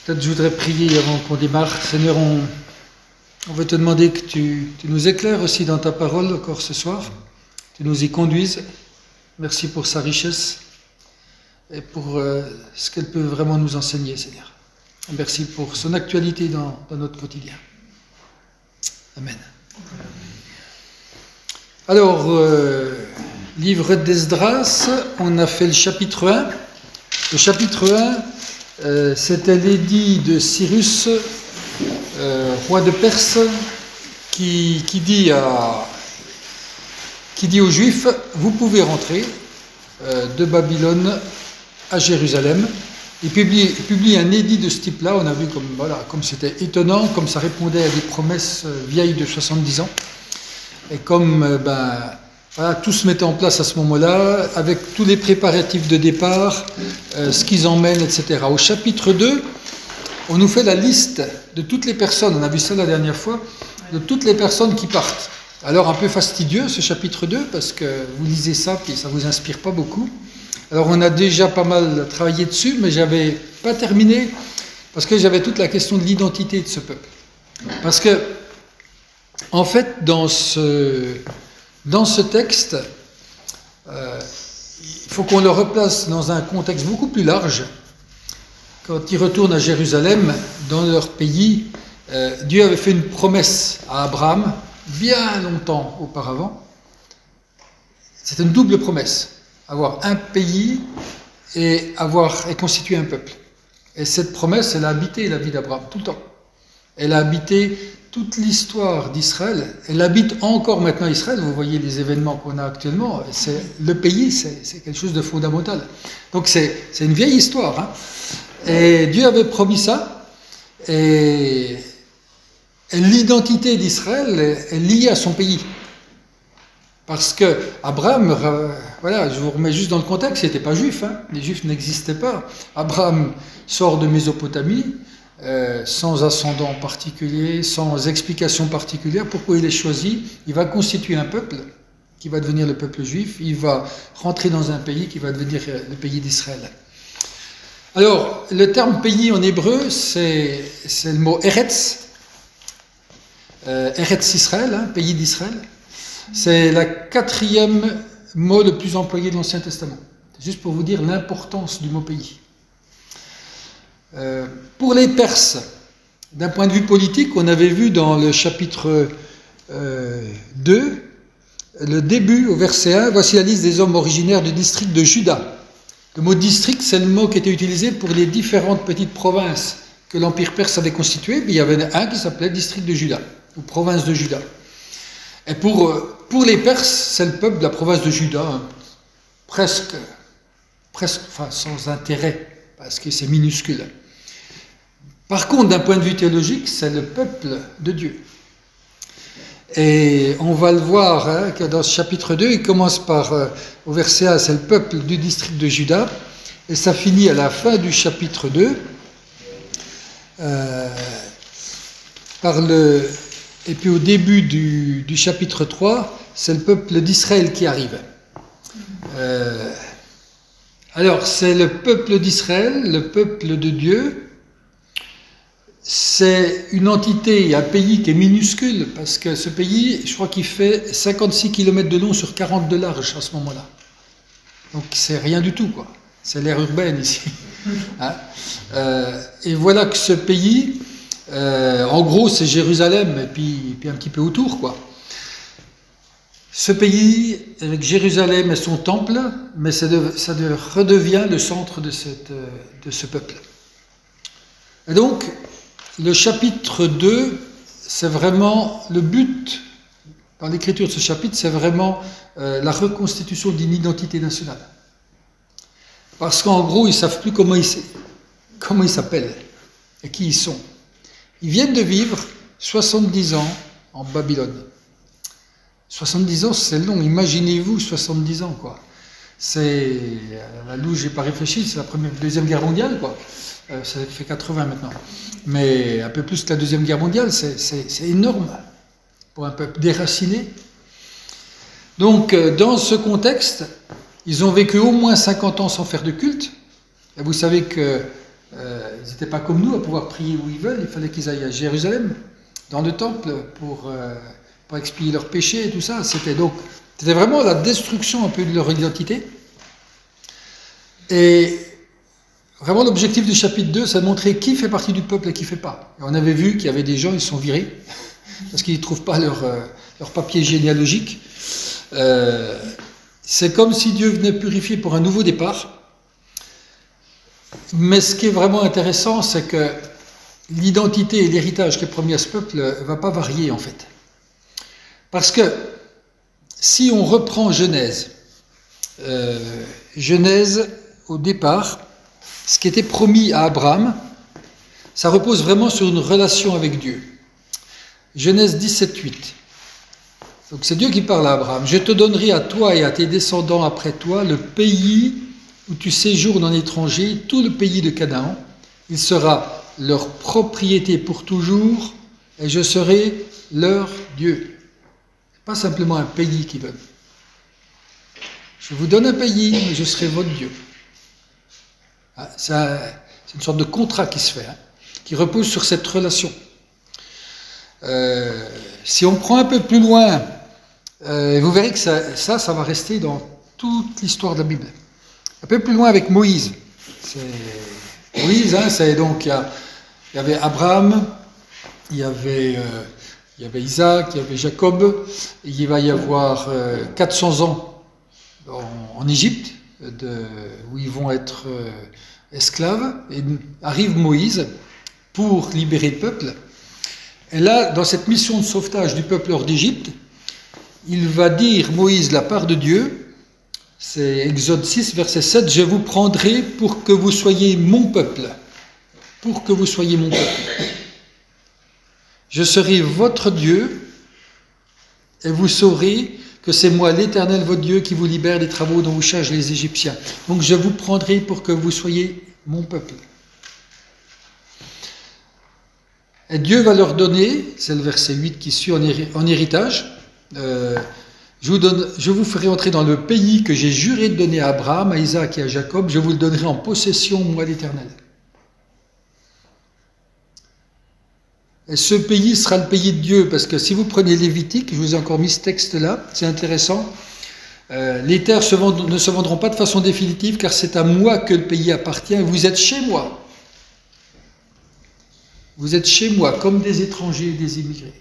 Peut-être je voudrais prier avant qu'on démarre. Seigneur, on veut te demander que tu nous éclaires aussi dans ta parole encore ce soir. Tu nous y conduises. Merci pour sa richesse et pour ce qu'elle peut vraiment nous enseigner, Seigneur. Et merci pour son actualité dans notre quotidien. Amen. Alors, livre d'Esdras, on a fait le chapitre 1. Le chapitre 1, c'était l'édit de Cyrus, roi de Perse, qui dit aux Juifs, vous pouvez rentrer de Babylone à Jérusalem. Il publie un édit de ce type-là. On a vu comme c'était étonnant, comme ça répondait à des promesses vieilles de 70 ans. Et comme tout se mettait en place à ce moment-là, avec tous les préparatifs de départ, ce qu'ils emmènent, etc. Au chapitre 2, on nous fait la liste de toutes les personnes, on a vu ça la dernière fois, de toutes les personnes qui partent. Alors un peu fastidieux ce chapitre 2, parce que vous lisez ça, puis ça ne vous inspire pas beaucoup. Alors on a déjà pas mal travaillé dessus, mais j'avais pas terminé, parce que j'avais toute la question de l'identité de ce peuple. Parce que, en fait, dans ce texte, il faut qu'on le replace dans un contexte beaucoup plus large. Quand ils retournent à Jérusalem, dans leur pays, Dieu avait fait une promesse à Abraham, bien longtemps auparavant. C'était une double promesse, avoir un pays et constituer un peuple. Et cette promesse, elle a habité la vie d'Abraham tout le temps. Elle a habité toute l'histoire d'Israël. Elle habite encore maintenant Israël. Vous voyez les événements qu'on a actuellement. Le pays, c'est quelque chose de fondamental. Donc c'est une vieille histoire. Hein. Et Dieu avait promis ça. Et l'identité d'Israël est liée à son pays. Parce que Abraham, je vous remets juste dans le contexte, il n'était pas juif. Hein. Les juifs n'existaient pas. Abraham sort de Mésopotamie. Sans ascendant particulier, sans explication particulière. Pourquoi il est choisi? Il va constituer un peuple qui va devenir le peuple juif. Il va rentrer dans un pays qui va devenir le pays d'Israël. Alors, le terme pays en hébreu, c'est le mot Eretz. Eretz Israël, hein, pays d'Israël. C'est la 4e mot le plus employé de l'Ancien Testament. C'est juste pour vous dire l'importance du mot pays. Pour les Perses, d'un point de vue politique, on avait vu dans le chapitre 2, le début au verset 1, voici la liste des hommes originaires du district de Juda. Le mot district, c'est le mot qui était utilisé pour les différentes petites provinces que l'Empire perse avait constituées. Puis il y avait un qui s'appelait district de Juda, ou province de Juda. Et pour les Perses, c'est le peuple de la province de Juda, hein, presque sans intérêt, parce que c'est minuscule. Par contre, d'un point de vue théologique, c'est le peuple de Dieu. Et on va le voir hein, que dans ce chapitre 2, il commence par, au verset 1, c'est le peuple du district de Juda, et ça finit à la fin du chapitre 2, et puis au début du chapitre 3, c'est le peuple d'Israël qui arrive. Alors, c'est le peuple d'Israël, le peuple de Dieu. C'est une entité, un pays qui est minuscule, parce que ce pays, je crois qu'il fait 56 km de long sur 40 de large à ce moment-là. Donc c'est rien du tout, quoi. C'est l'aire urbaine ici. Hein et voilà que ce pays, en gros, c'est Jérusalem, et puis un petit peu autour, quoi. Ce pays, avec Jérusalem et son temple, mais ça redevient le centre de ce peuple. Et donc, le chapitre 2, c'est vraiment le but, dans l'écriture de ce chapitre, c'est vraiment la reconstitution d'une identité nationale. Parce qu'en gros, ils ne savent plus comment ils s'appellent et qui ils sont. Ils viennent de vivre 70 ans en Babylone. 70 ans, c'est long. Imaginez-vous 70 ans, quoi. C'est, à la louche, j'ai pas réfléchi, c'est la Deuxième Guerre mondiale, quoi. Ça fait 80 maintenant. Mais un peu plus que la Deuxième Guerre mondiale, c'est énorme pour un peuple déraciné. Donc, dans ce contexte, ils ont vécu au moins 50 ans sans faire de culte. Et vous savez que ils n'étaient pas comme nous à pouvoir prier où ils veulent, il fallait qu'ils aillent à Jérusalem, dans le temple, pour expier leurs péchés et tout ça. C'était vraiment la destruction un peu de leur identité. Et vraiment l'objectif du chapitre 2, c'est de montrer qui fait partie du peuple et qui ne fait pas. Et on avait vu qu'il y avait des gens, ils sont virés, parce qu'ils ne trouvent pas leur papier généalogique. C'est comme si Dieu venait purifier pour un nouveau départ. Mais ce qui est vraiment intéressant, c'est que l'identité et l'héritage qui est promis à ce peuple ne va pas varier en fait. Parce que si on reprend Genèse, Genèse au départ, ce qui était promis à Abraham, ça repose vraiment sur une relation avec Dieu. Genèse 17, 8. Donc c'est Dieu qui parle à Abraham. « Je te donnerai à toi et à tes descendants après toi le pays où tu séjournes en étranger, tout le pays de Canaan. Il sera leur propriété pour toujours et je serai leur Dieu. » Pas simplement un pays qui donne. Je vous donne un pays, mais je serai votre Dieu. C'est une sorte de contrat qui se fait, qui repose sur cette relation. Si on prend un peu plus loin, vous verrez que ça va rester dans toute l'histoire de la Bible. Un peu plus loin avec Moïse. Moïse, c'est donc, il y avait Abraham, il y avait Isaac, il y avait Jacob, il va y avoir 400 ans en Égypte, où ils vont être esclaves, et arrive Moïse pour libérer le peuple. Et là, dans cette mission de sauvetage du peuple hors d'Égypte, il va dire, Moïse, la part de Dieu, c'est Exode 6, verset 7, « Je vous prendrai pour que vous soyez mon peuple. » Pour que vous soyez mon peuple. « Je serai votre Dieu, et vous saurez que c'est moi, l'Éternel, votre Dieu, qui vous libère des travaux dont vous chargent les Égyptiens. Donc je vous prendrai pour que vous soyez mon peuple. » Et Dieu va leur donner, c'est le verset 8 qui suit en héritage, je vous ferai entrer dans le pays que j'ai juré de donner à Abraham, à Isaac et à Jacob, je vous le donnerai en possession, moi l'Éternel. Et ce pays sera le pays de Dieu, parce que si vous prenez Lévitique, je vous ai encore mis ce texte-là, c'est intéressant, les terres ne se vendront pas de façon définitive, car c'est à moi que le pays appartient, vous êtes chez moi. Vous êtes chez moi, comme des étrangers et des immigrés.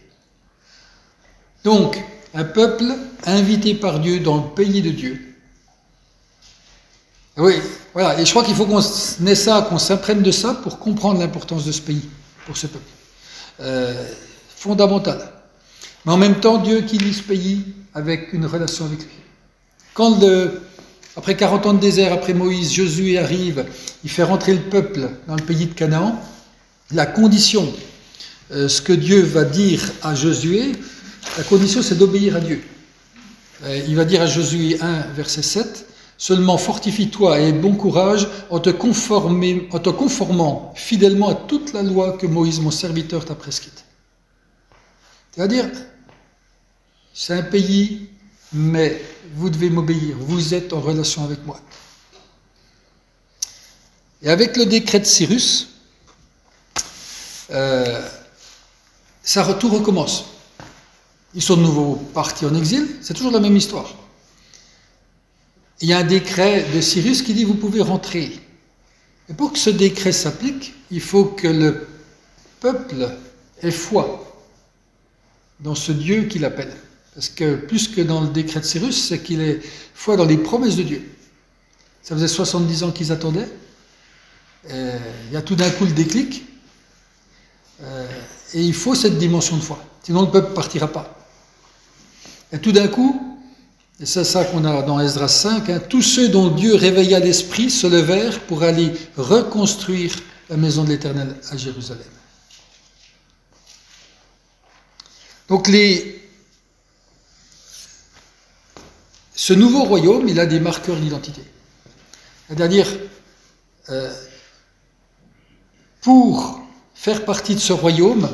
Donc, un peuple invité par Dieu dans le pays de Dieu. Oui, voilà, et je crois qu'il faut qu'on ait ça, qu'on s'imprègne de ça pour comprendre l'importance de ce pays, pour ce peuple. Fondamental. Mais en même temps, Dieu qui lie ce pays avec une relation avec lui. Quand, après 40 ans de désert, après Moïse, Josué arrive, il fait rentrer le peuple dans le pays de Canaan, la condition, ce que Dieu va dire à Josué, la condition c'est d'obéir à Dieu. Il va dire à Josué 1, verset 7, « Seulement fortifie-toi et aie bon courage en te conformant fidèlement à toute la loi que Moïse, mon serviteur, t'a prescrite. » C'est-à-dire, c'est un pays, mais vous devez m'obéir, vous êtes en relation avec moi. Et avec le décret de Cyrus, tout recommence. Ils sont de nouveau partis en exil, c'est toujours la même histoire. Il y a un décret de Cyrus qui dit vous pouvez rentrer. Et pour que ce décret s'applique, il faut que le peuple ait foi dans ce Dieu qu'il appelle. Parce que plus que dans le décret de Cyrus, c'est qu'il ait foi dans les promesses de Dieu. Ça faisait 70 ans qu'ils attendaient. Et il y a tout d'un coup le déclic. Et il faut cette dimension de foi. Sinon le peuple ne partira pas. Et tout d'un coup, et c'est ça qu'on a dans Esdras 5, tous ceux dont Dieu réveilla l'esprit se levèrent pour aller reconstruire la maison de l'Éternel à Jérusalem. Donc ce nouveau royaume, il a des marqueurs d'identité. C'est-à-dire, pour faire partie de ce royaume,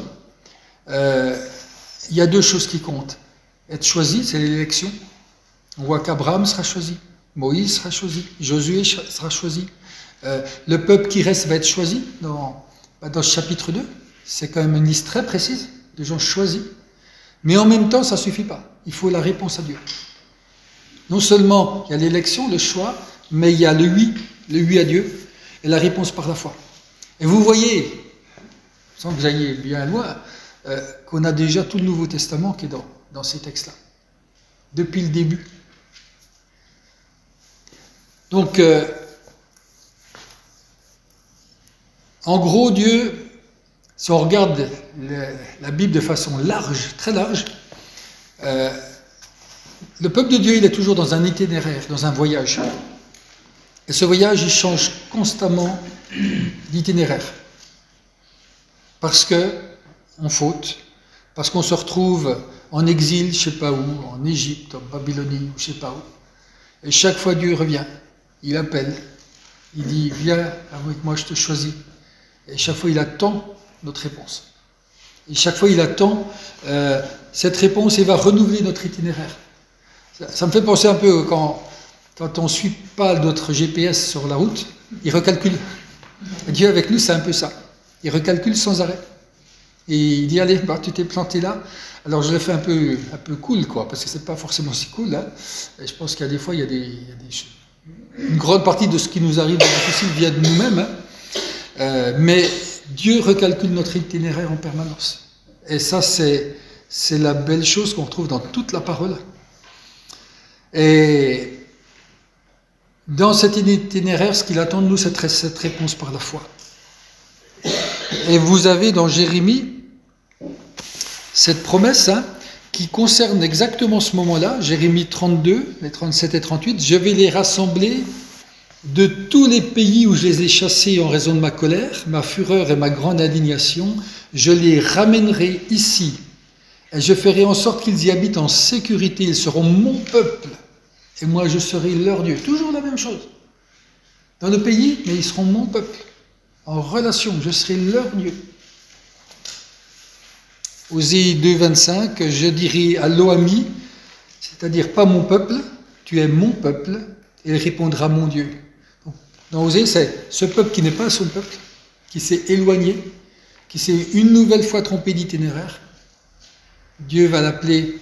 il y a deux choses qui comptent. Être choisi, c'est l'élection. On voit qu'Abraham sera choisi, Moïse sera choisi, Josué sera choisi, Le peuple qui reste va être choisi dans ce chapitre 2. C'est quand même une liste très précise de gens choisis. Mais en même temps, ça ne suffit pas. Il faut la réponse à Dieu. Non seulement il y a l'élection, le choix, mais il y a le oui à Dieu, et la réponse par la foi. Et vous voyez, sans que vous ayez bien loin, qu'on a déjà tout le Nouveau Testament qui est dans ces textes-là, depuis le début. Donc, en gros, Dieu, si on regarde la Bible de façon large, très large, le peuple de Dieu, il est toujours dans un itinéraire, dans un voyage. Et ce voyage, il change constamment d'itinéraire. Parce qu'on faute, parce qu'on se retrouve en exil, je ne sais pas où, en Égypte, en Babylonie, je ne sais pas où. Et chaque fois, Dieu revient, il appelle, il dit, viens avec moi, je te choisis. Et chaque fois, il attend notre réponse. Et chaque fois, il attend cette réponse et va renouveler notre itinéraire. Ça me fait penser un peu quand on ne suit pas notre GPS sur la route, il recalcule. Et Dieu avec nous, c'est un peu ça. Il recalcule sans arrêt. Et il dit, allez, tu t'es planté là. Alors je le fais un peu cool, quoi, parce que c'est pas forcément si cool. Hein. Et je pense qu'il y a des fois, une grande partie de ce qui nous arrive de difficile vient de nous-mêmes. Hein. Mais Dieu recalcule notre itinéraire en permanence. Et ça, c'est la belle chose qu'on retrouve dans toute la parole. Et dans cet itinéraire, ce qu'il attend de nous, c'est cette réponse par la foi. Et vous avez dans Jérémie cette promesse qui concerne exactement ce moment-là, Jérémie 32, les 37 et 38, « Je vais les rassembler de tous les pays où je les ai chassés en raison de ma colère, ma fureur et ma grande indignation, je les ramènerai ici, et je ferai en sorte qu'ils y habitent en sécurité, ils seront mon peuple, et moi je serai leur Dieu. » Toujours la même chose. Dans le pays, mais ils seront mon peuple. En relation, je serai leur Dieu. Osée 2, 25, je dirai à Lo-Ami, c'est-à-dire pas mon peuple, tu es mon peuple, et il répondra mon Dieu. Dans Osée, c'est ce peuple qui n'est pas son peuple, qui s'est éloigné, qui s'est une nouvelle fois trompé d'itinéraire. Dieu va l'appeler,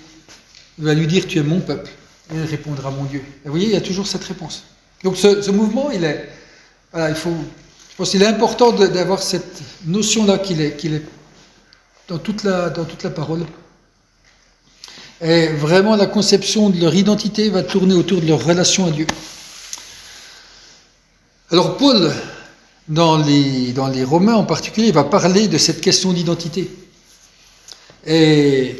il va lui dire tu es mon peuple, et il répondra mon Dieu. Et vous voyez, il y a toujours cette réponse. Donc ce mouvement, je pense qu'il est important d'avoir cette notion-là qu'il est dans toute la parole. Et vraiment, la conception de leur identité va tourner autour de leur relation à Dieu. Alors Paul, dans les Romains en particulier, il va parler de cette question d'identité. Et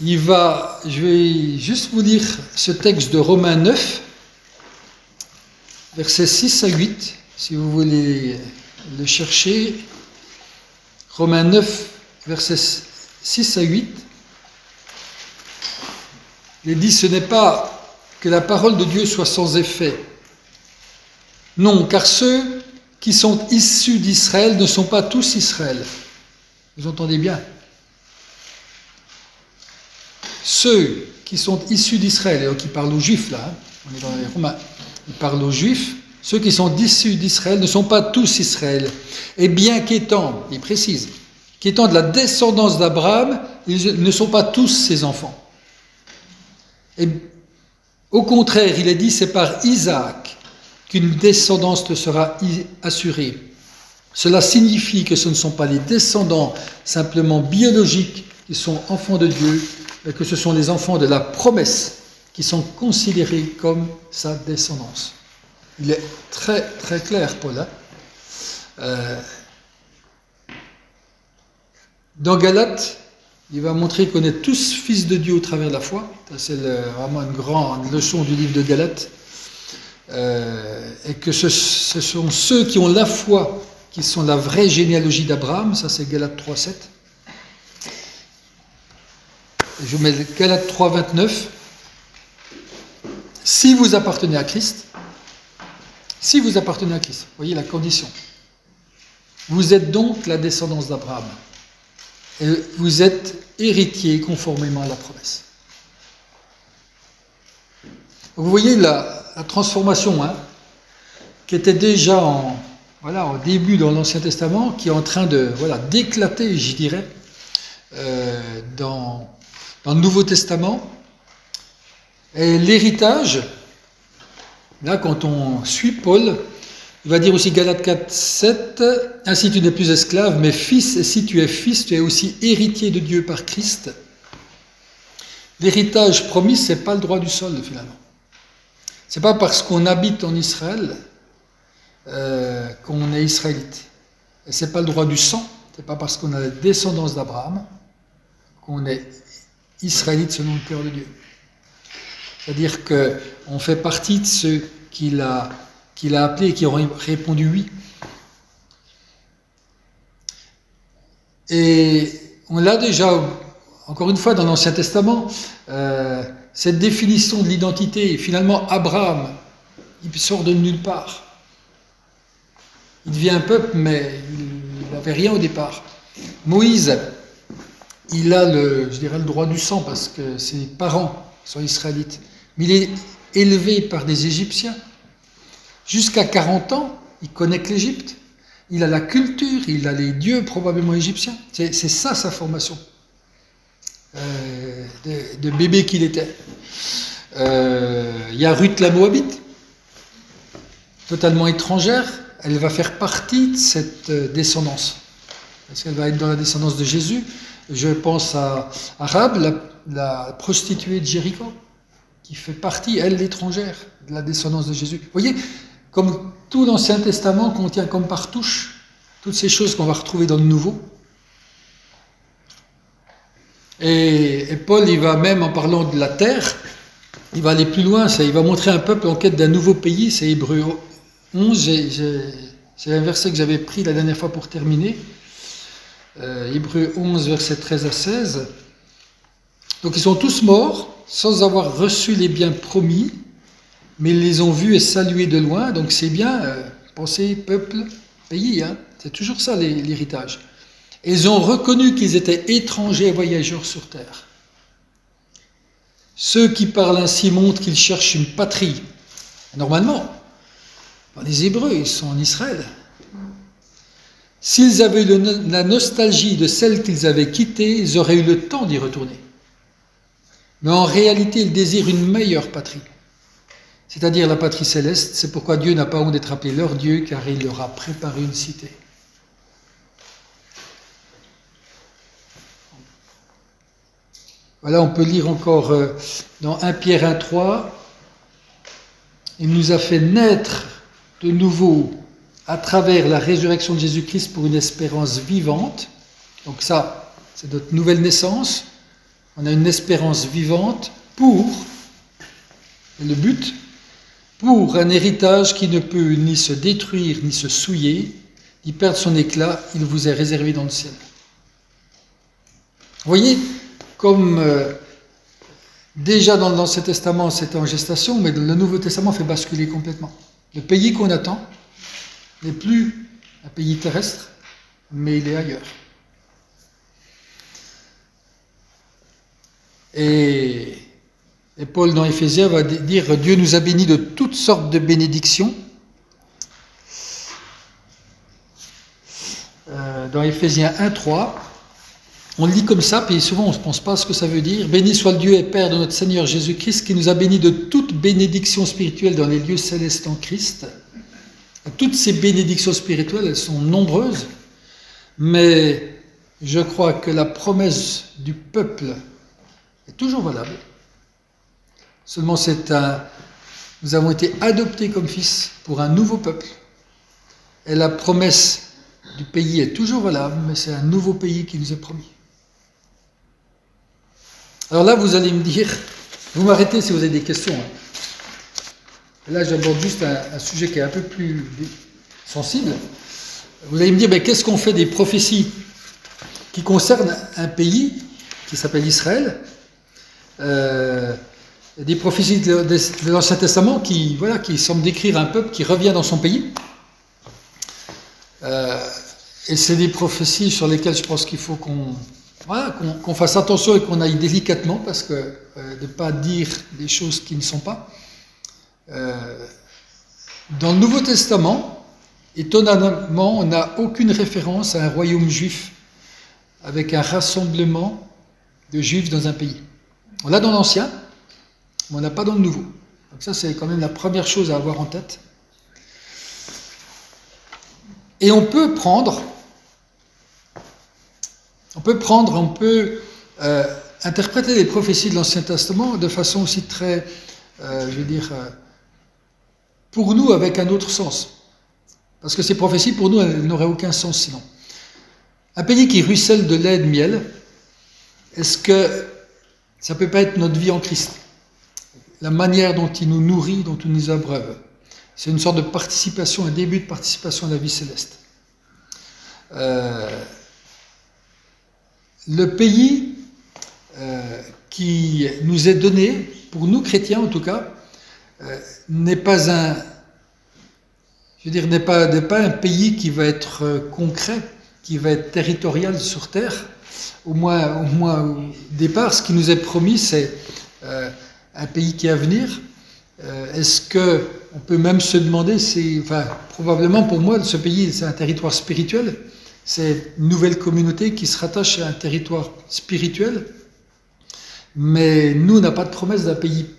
je vais juste vous lire ce texte de Romains 9, versets 6 à 8, si vous voulez le chercher. Romains 9, versets 6 à 8. Il dit, ce n'est pas que la parole de Dieu soit sans effet. Non, car ceux qui sont issus d'Israël ne sont pas tous Israël. Vous entendez bien? Ceux qui sont issus d'Israël, et donc il parle aux Juifs là, on est dans les Romains, il parle aux Juifs, ceux qui sont issus d'Israël ne sont pas tous Israël. Et bien qu'étant, il précise, qu'étant de la descendance d'Abraham, ils ne sont pas tous ses enfants. Et au contraire, il est dit, c'est par Isaac qu'une descendance te sera assurée. Cela signifie que ce ne sont pas les descendants simplement biologiques qui sont enfants de Dieu, mais que ce sont les enfants de la promesse qui sont considérés comme sa descendance. Il est très très clair, Paul. Dans Galates, il va montrer qu'on est tous fils de Dieu au travers de la foi. C'est vraiment une grande leçon du livre de Galates. Et que ce sont ceux qui ont la foi qui sont la vraie généalogie d'Abraham. Ça, c'est Galates 3, 7. Je mets Galates 3, 29. Si vous appartenez à Christ, vous voyez la condition. Vous êtes donc la descendance d'Abraham. Et vous êtes héritier conformément à la promesse. Vous voyez la transformation. qui était déjà au début dans l'Ancien Testament, qui est en train d'éclater, je dirais, dans le Nouveau Testament. Et l'héritage, là, quand on suit Paul, il va dire aussi Galates 4, 7, « Ainsi tu n'es plus esclave, mais fils, et si tu es fils, tu es aussi héritier de Dieu par Christ. » L'héritage promis, ce n'est pas le droit du sol, finalement. Ce n'est pas parce qu'on habite en Israël qu'on est israélite. Et ce n'est pas le droit du sang, ce n'est pas parce qu'on a la descendance d'Abraham qu'on est israélite selon le cœur de Dieu. C'est-à-dire qu'on fait partie de ceux qu'il a appelés et qui ont répondu oui. Et on l'a déjà, encore une fois, dans l'Ancien Testament, cette définition de l'identité. Finalement, Abraham, il sort de nulle part. Il devient un peuple, mais il n'avait rien au départ. Moïse, il a le droit du sang parce que ses parents sont israélites. Mais il est élevé par des Égyptiens. Jusqu'à 40 ans, il connaît que l'Égypte. Il a la culture, il a les dieux probablement égyptiens. C'est ça sa formation. De bébé qu'il était. Il y a Ruth la Moabite, totalement étrangère. Elle va faire partie de cette descendance. Parce qu'elle va être dans la descendance de Jésus. Je pense à Rahab, la prostituée de Jéricho, qui fait partie, elle, l'étrangère, de la descendance de Jésus. Vous voyez, comme tout l'Ancien Testament contient comme par touche toutes ces choses qu'on va retrouver dans le Nouveau. Et Paul, il va même, en parlant de la terre, il va aller plus loin, il va montrer un peuple en quête d'un nouveau pays, c'est Hébreux 11, c'est un verset que j'avais pris la dernière fois pour terminer. Hébreux 11, versets 13 à 16. Donc ils sont tous morts, sans avoir reçu les biens promis, mais ils les ont vus et salués de loin, donc c'est bien, pensez, peuple, pays, hein, c'est toujours ça l'héritage. Et ils ont reconnu qu'ils étaient étrangers et voyageurs sur terre. Ceux qui parlent ainsi montrent qu'ils cherchent une patrie. Normalement, les Hébreux, ils sont en Israël. S'ils avaient eu la nostalgie de celle qu'ils avaient quittée, ils auraient eu le temps d'y retourner. Mais en réalité, ils désirent une meilleure patrie, c'est-à-dire la patrie céleste. C'est pourquoi Dieu n'a pas honte d'être appelé leur Dieu, car il leur a préparé une cité. Voilà, on peut lire encore dans 1 Pierre 1,3. Il nous a fait naître de nouveau à travers la résurrection de Jésus-Christ pour une espérance vivante. Donc ça, c'est notre nouvelle naissance. On a une espérance vivante pour, le but, pour un héritage qui ne peut ni se détruire, ni se souiller, ni perdre son éclat. Il vous est réservé dans le ciel. Vous voyez, comme déjà dans l'Ancien Testament c'était en gestation, mais le Nouveau Testament fait basculer complètement. Le pays qu'on attend n'est plus un pays terrestre, mais il est ailleurs. Et Paul dans Éphésiens va dire « Dieu nous a bénis de toutes sortes de bénédictions ». Dans Éphésiens 1,3, on le lit comme ça, puis souvent on ne pense pas à ce que ça veut dire. « Béni soit le Dieu et Père de notre Seigneur Jésus-Christ, qui nous a bénis de toutes bénédictions spirituelles dans les lieux célestes en Christ. » Toutes ces bénédictions spirituelles, elles sont nombreuses, mais je crois que la promesse du peuple est toujours valable. Seulement nous avons été adoptés comme fils pour un nouveau peuple. Et la promesse du pays est toujours valable, mais c'est un nouveau pays qui nous est promis. Alors là, vous allez me dire, vous m'arrêtez si vous avez des questions. Hein. Là, j'aborde juste un sujet qui est un peu plus sensible. Vous allez me dire, qu'est-ce qu'on fait des prophéties qui concernent un pays qui s'appelle Israël, des prophéties de l'Ancien Testament qui semblent décrire un peuple qui revient dans son pays. Et c'est des prophéties sur lesquelles je pense qu'il faut qu'on fasse attention et qu'on aille délicatement, parce que de ne pas dire des choses qui ne sont pas. Dans le Nouveau Testament, étonnamment, on n'a aucune référence à un royaume juif avec un rassemblement de juifs dans un pays. On l'a dans l'Ancien, mais on n'a pas dans le Nouveau. Donc ça, c'est quand même la première chose à avoir en tête. Et on peut interpréter les prophéties de l'Ancien Testament de façon aussi très, pour nous, avec un autre sens. Parce que ces prophéties, pour nous, elles n'auraient aucun sens sinon. Un pays qui ruisselle de lait et de miel, est-ce que ça ne peut pas être notre vie en Christ? La manière dont il nous nourrit, dont il nous abreuve. C'est une sorte de participation, un début de participation à la vie céleste. Le pays qui nous est donné, pour nous chrétiens en tout cas, n'est pas un pays qui va être concret, qui va être territorial sur terre. Au moins au départ, ce qui nous est promis, c'est un pays qui est à venir. Est-ce que on peut même se demander, probablement pour moi, ce pays, c'est un territoire spirituel, c'est une nouvelle communauté qui se rattache à un territoire spirituel, mais nous, on n'a pas de promesse d'un pays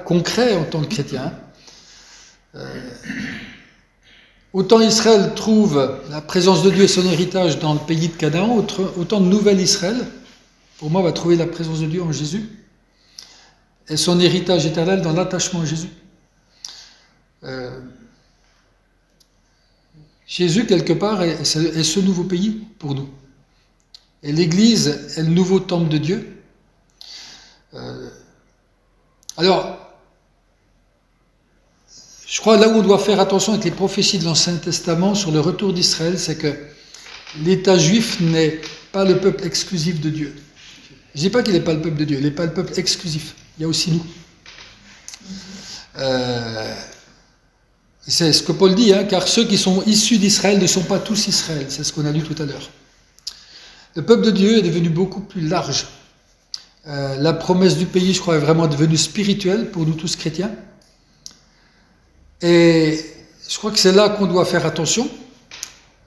concret en tant que chrétien. Autant Israël trouve la présence de Dieu et son héritage dans le pays de Canaan, autant de nouvel Israël, pour moi, va trouver la présence de Dieu en Jésus et son héritage éternel dans l'attachement à Jésus. Jésus, quelque part, est ce nouveau pays pour nous. Et l'Église est le nouveau temple de Dieu. Alors, je crois là où on doit faire attention avec les prophéties de l'Ancien Testament sur le retour d'Israël, c'est que l'État juif n'est pas le peuple exclusif de Dieu. Je ne dis pas qu'il n'est pas le peuple de Dieu, il n'est pas le peuple exclusif. Il y a aussi nous. C'est ce que Paul dit, car ceux qui sont issus d'Israël ne sont pas tous Israël. C'est ce qu'on a lu tout à l'heure. Le peuple de Dieu est devenu beaucoup plus large. La promesse du pays, je crois, est vraiment devenue spirituelle pour nous tous chrétiens. Et je crois que c'est là qu'on doit faire attention.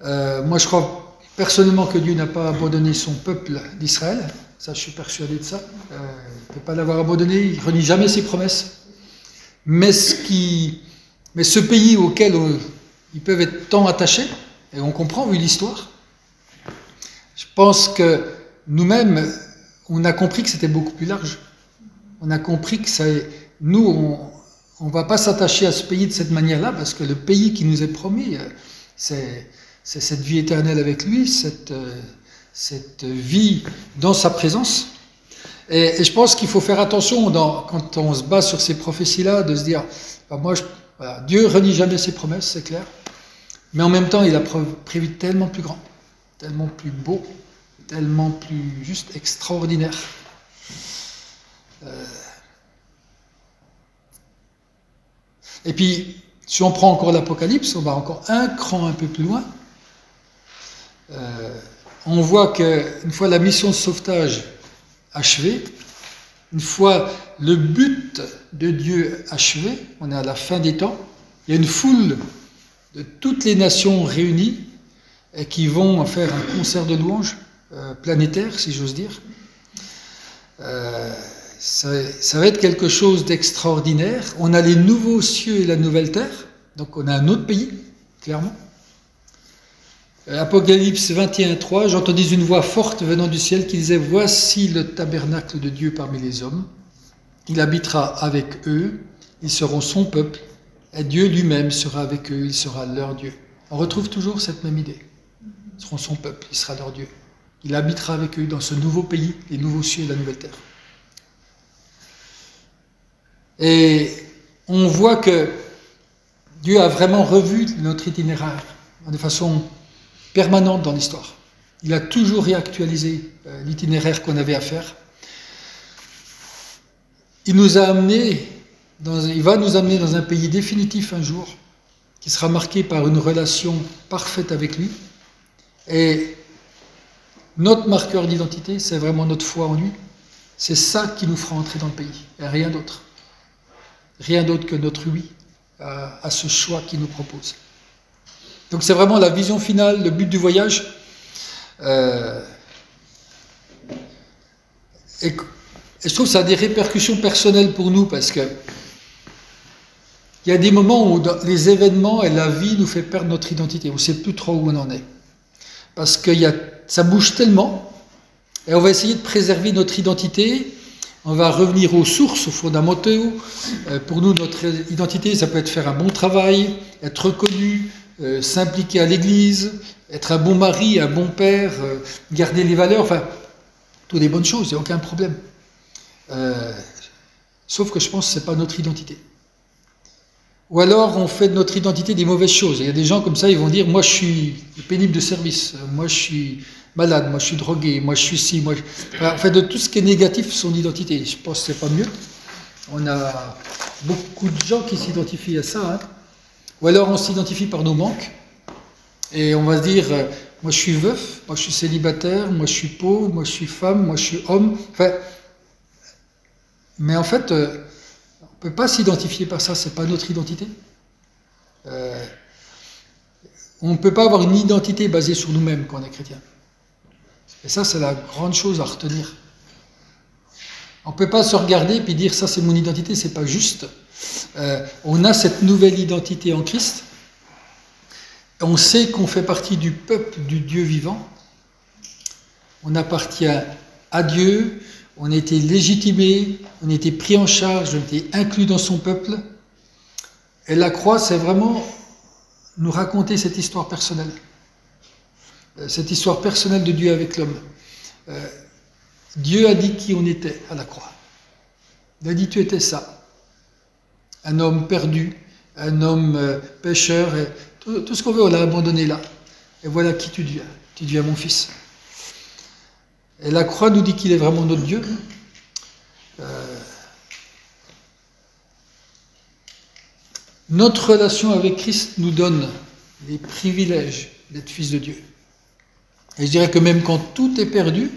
Moi, je crois personnellement que Dieu n'a pas abandonné son peuple d'Israël. Ça, je suis persuadé de ça. Il ne peut pas l'avoir abandonné, il ne renie jamais ses promesses. Mais ce pays auquel ils peuvent être tant attachés, et on comprend vu l'histoire, je pense que nous-mêmes, on a compris que c'était beaucoup plus large. On a compris que nous, on ne va pas s'attacher à ce pays de cette manière-là, parce que le pays qui nous est promis, c'est cette vie éternelle avec lui, cette vie dans sa présence. Et je pense qu'il faut faire attention quand on se base sur ces prophéties-là, de se dire, Dieu ne renie jamais ses promesses, c'est clair, mais en même temps, il a prévu tellement plus grand, tellement plus beau, tellement plus juste extraordinaire. Et puis, si on prend encore l'Apocalypse, on va encore un cran un peu plus loin. On voit qu'une fois la mission de sauvetage achevée, une fois le but de Dieu achevé, on est à la fin des temps, il y a une foule de toutes les nations réunies et qui vont faire un concert de louanges planétaire, si j'ose dire. Ça va être quelque chose d'extraordinaire. On a les nouveaux cieux et la nouvelle terre, donc on a un autre pays, clairement. Apocalypse 21:3, j'entendis une voix forte venant du ciel qui disait « Voici le tabernacle de Dieu parmi les hommes. Il habitera avec eux, ils seront son peuple, et Dieu lui-même sera avec eux, il sera leur Dieu. » On retrouve toujours cette même idée. Ils seront son peuple, il sera leur Dieu. Il habitera avec eux dans ce nouveau pays, les nouveaux cieux et la nouvelle terre. Et on voit que Dieu a vraiment revu notre itinéraire de façon permanente dans l'histoire. Il a toujours réactualisé l'itinéraire qu'on avait à faire. Il va nous amener dans un pays définitif un jour, qui sera marqué par une relation parfaite avec lui. Et notre marqueur d'identité, c'est vraiment notre foi en lui. C'est ça qui nous fera entrer dans le pays, et rien d'autre. Rien d'autre que notre oui à ce choix qu'il nous propose. Donc c'est vraiment la vision finale, le but du voyage. Et je trouve que ça a des répercussions personnelles pour nous, parce que il y a des moments où les événements et la vie nous fait perdre notre identité. On ne sait plus trop où on en est. Parce que ça bouge tellement, et on va essayer de préserver notre identité. On va revenir aux sources, aux fondamentaux. Pour nous, notre identité, ça peut être faire un bon travail, être reconnu, s'impliquer à l'église, être un bon mari, un bon père, garder les valeurs, enfin, toutes des bonnes choses, il n'y a aucun problème. Sauf que je pense que ce n'est pas notre identité. Ou alors on fait de notre identité des mauvaises choses. Il y a des gens comme ça, ils vont dire, moi je suis pénible de service, moi je suis malade, moi je suis drogué, moi je suis ci, moi Enfin, on fait de tout ce qui est négatif son identité. Je pense que c'est pas mieux. On a beaucoup de gens qui s'identifient à ça. Hein. Ou alors on s'identifie par nos manques. Et on va se dire, moi je suis veuf, moi je suis célibataire, moi je suis pauvre, moi je suis femme, moi je suis homme. Enfin, mais en fait, on ne peut pas s'identifier par ça, c'est pas notre identité. On ne peut pas avoir une identité basée sur nous-mêmes quand on est chrétien. Et ça, c'est la grande chose à retenir. On ne peut pas se regarder et puis dire ça c'est mon identité, c'est pas juste. On a cette nouvelle identité en Christ. On sait qu'on fait partie du peuple du Dieu vivant. On appartient à Dieu, on a été légitimé, on a été pris en charge, on a été inclus dans son peuple. Et la croix, c'est vraiment nous raconter cette histoire personnelle. Cette histoire personnelle de Dieu avec l'homme. Dieu a dit qui on était à la croix. Il a dit tu étais ça. Un homme perdu, un homme pécheur, et tout ce qu'on veut, on l'a abandonné là. Et voilà qui tu deviens. Tu deviens mon fils. Et la croix nous dit qu'il est vraiment notre Dieu. Notre relation avec Christ nous donne les privilèges d'être fils de Dieu. Et je dirais que même quand tout est perdu,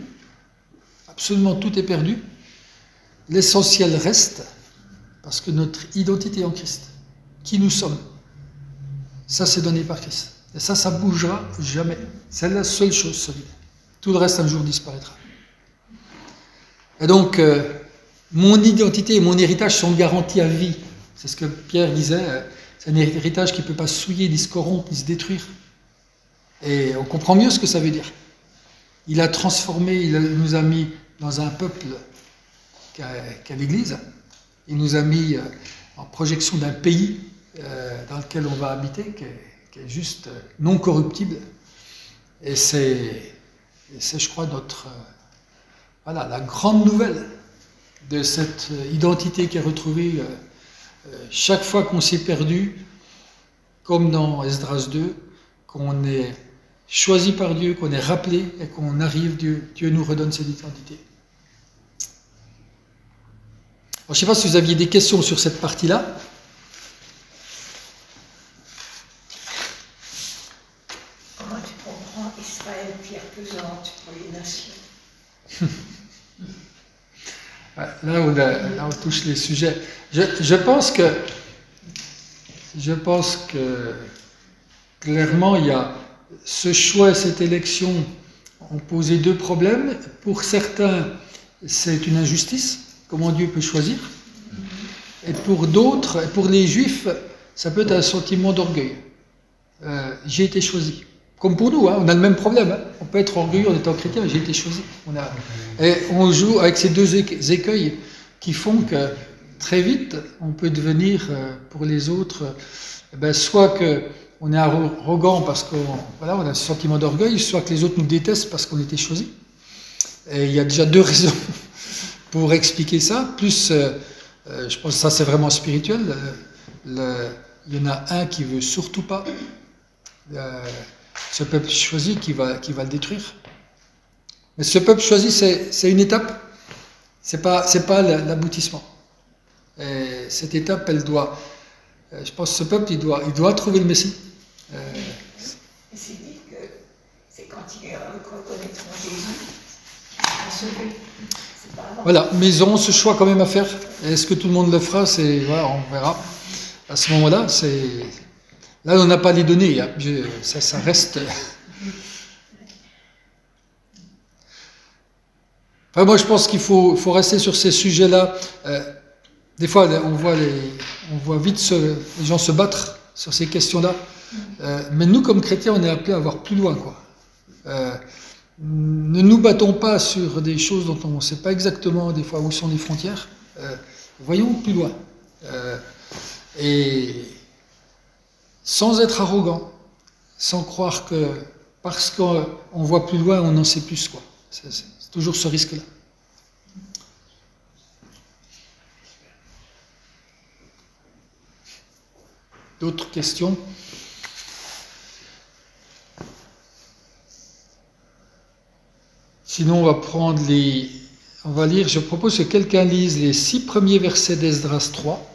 absolument tout est perdu, l'essentiel reste, parce que notre identité est en Christ. Qui nous sommes, ça c'est donné par Christ. Et ça bougera jamais. C'est la seule chose solide. Tout le reste un jour disparaîtra. Et donc, mon identité et mon héritage sont garantis à vie. C'est ce que Pierre disait, c'est un héritage qui ne peut pas souiller, ni se corrompre, ni se détruire. Et on comprend mieux ce que ça veut dire. Il a transformé, il nous a mis dans un peuple qu'à l'Église. Il nous a mis en projection d'un pays dans lequel on va habiter, qui est juste non corruptible. Et c'est, je crois, la grande nouvelle de cette identité qui est retrouvée chaque fois qu'on s'est perdu, comme dans Esdras 2, qu'on est choisi par Dieu, qu'on est rappelé et qu'on arrive, Dieu nous redonne cette identité. Alors, je ne sais pas si vous aviez des questions sur cette partie-là. Comment tu comprends Israël, pierre pesante pour les nations? Là, on touche les sujets. Je pense que clairement, il y a ce choix et cette élection ont posé deux problèmes. Pour certains, c'est une injustice. Comment Dieu peut choisir? Et pour d'autres, et pour les Juifs, ça peut être un sentiment d'orgueil. J'ai été choisi. Comme pour nous, hein, on a le même problème. Hein. On peut être orgueilleux en étant chrétien, j'ai été choisi. Et on joue avec ces deux écueils qui font que très vite, on peut devenir, pour les autres, soit qu'on est arrogant parce qu'on a un sentiment d'orgueil, soit que les autres nous détestent parce qu'on était choisi. Et il y a déjà deux raisons pour expliquer ça. Plus, je pense que ça c'est vraiment spirituel. Il y en a un qui veut surtout pas. Ce peuple choisi qui va le détruire. Mais ce peuple choisi, c'est une étape. C'est pas l'aboutissement. Et cette étape, elle doit. Je pense que ce peuple, il doit trouver le Messie. C'est dit que c'est quand ils reconnaîtront Jésus qu'ils seront sauvés. Voilà, mais ils auront ce choix quand même à faire. Est-ce que tout le monde le fera? Voilà, on verra. à ce moment-là, là on n'a pas les données, hein. Ça reste... Enfin, moi je pense qu'il faut rester sur ces sujets-là. Des fois on voit vite les gens se battre sur ces questions-là. Mais nous comme chrétiens on est appelés à voir plus loin, quoi. Ne nous battons pas sur des choses dont on ne sait pas exactement des fois où sont les frontières. Voyons plus loin. Et sans être arrogant, sans croire que parce qu'on voit plus loin, on en sait plus, quoi. C'est toujours ce risque-là. D'autres questions? Sinon, on va lire, je propose que quelqu'un lise les 6 premiers versets d'Esdras 3.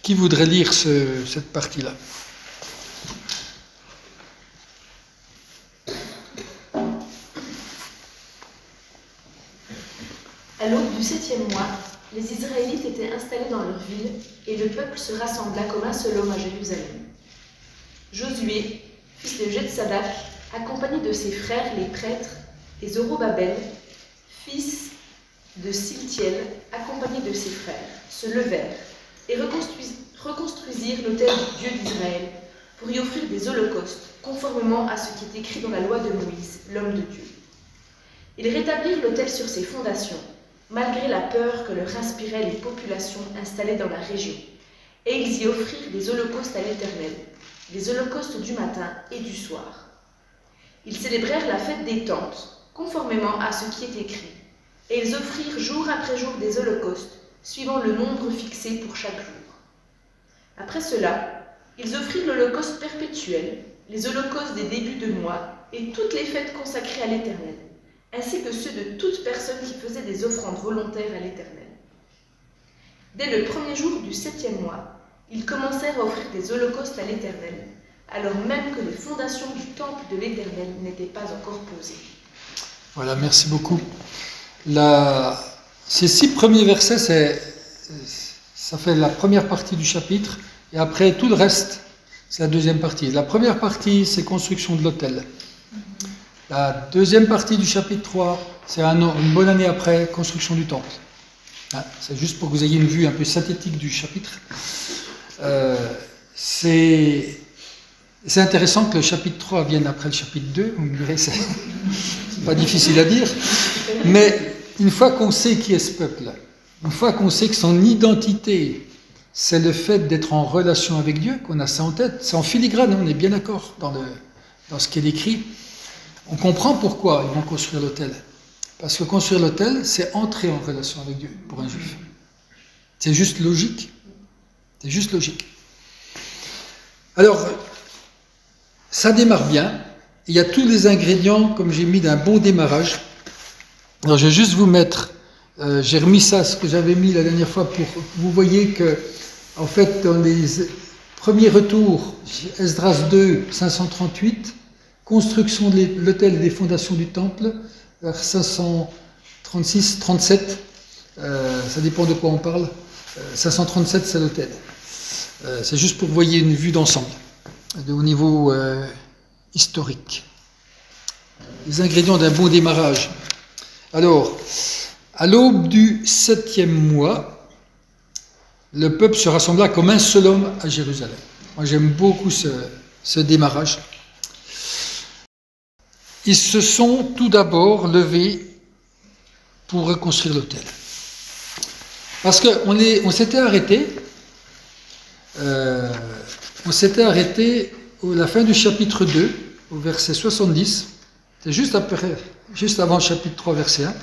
Qui voudrait lire cette partie-là? À l'aube du 7e mois, les Israélites étaient installés dans leur ville et le peuple se rassembla comme un seul homme à Jérusalem. Josué, fils de Jetsadak, accompagné de ses frères les prêtres, et Zorobabel, fils de Siltiel, accompagné de ses frères, se levèrent et reconstruisirent l'autel du Dieu d'Israël pour y offrir des holocaustes, conformément à ce qui est écrit dans la loi de Moïse, l'homme de Dieu. Ils rétablirent l'autel sur ses fondations, malgré la peur que leur inspiraient les populations installées dans la région, et ils y offrirent des holocaustes à l'Éternel, les holocaustes du matin et du soir. Ils célébrèrent la fête des tentes, conformément à ce qui est écrit, et ils offrirent jour après jour des holocaustes, suivant le nombre fixé pour chaque jour. Après cela, ils offrirent l'holocauste perpétuel, les holocaustes des débuts de mois, et toutes les fêtes consacrées à l'Éternel, ainsi que ceux de toute personne qui faisait des offrandes volontaires à l'Éternel. Dès le premier jour du 7e mois, ils commencèrent à offrir des holocaustes à l'Éternel, alors même que les fondations du temple de l'Éternel n'étaient pas encore posées. Voilà, merci beaucoup. Ces 6 premiers versets, ça fait la première partie du chapitre, et après tout le reste, c'est la deuxième partie. La première partie, c'est construction de l'autel. La deuxième partie du chapitre 3, c'est une bonne année après, construction du temple. C'est juste pour que vous ayez une vue un peu synthétique du chapitre. C'est intéressant que le chapitre 3 vienne après le chapitre 2, vous me direz, c'est pas difficile à dire, mais une fois qu'on sait qui est ce peuple, une fois qu'on sait que son identité, c'est le fait d'être en relation avec Dieu, qu'on a ça en tête, c'est en filigrane, on est bien d'accord dans ce qui est écrit. On comprend pourquoi ils vont construire l'autel. Parce que construire l'autel, c'est entrer en relation avec Dieu pour un juif. C'est juste logique. C'est juste logique. Alors, ça démarre bien. Il y a tous les ingrédients, comme j'ai mis, d'un bon démarrage. Alors, je vais juste vous mettre, j'ai remis ça, ce que j'avais mis la dernière fois, pour que vous voyez que, en fait, dans les premiers retours, Esdras 2, 538, construction de l'autel et des fondations du temple, vers 536, 37, ça dépend de quoi on parle. 537, c'est l'autel. C'est juste pour que vous voyez une vue d'ensemble, au niveau historique. Les ingrédients d'un bon démarrage. Alors, à l'aube du 7e mois, le peuple se rassembla comme un seul homme à Jérusalem. Moi, j'aime beaucoup ce démarrage. Ils se sont tout d'abord levés pour reconstruire l'autel. Parce qu'on s'était arrêté, à la fin du chapitre 2, au verset 70, c'est juste avant le chapitre 3, verset 1.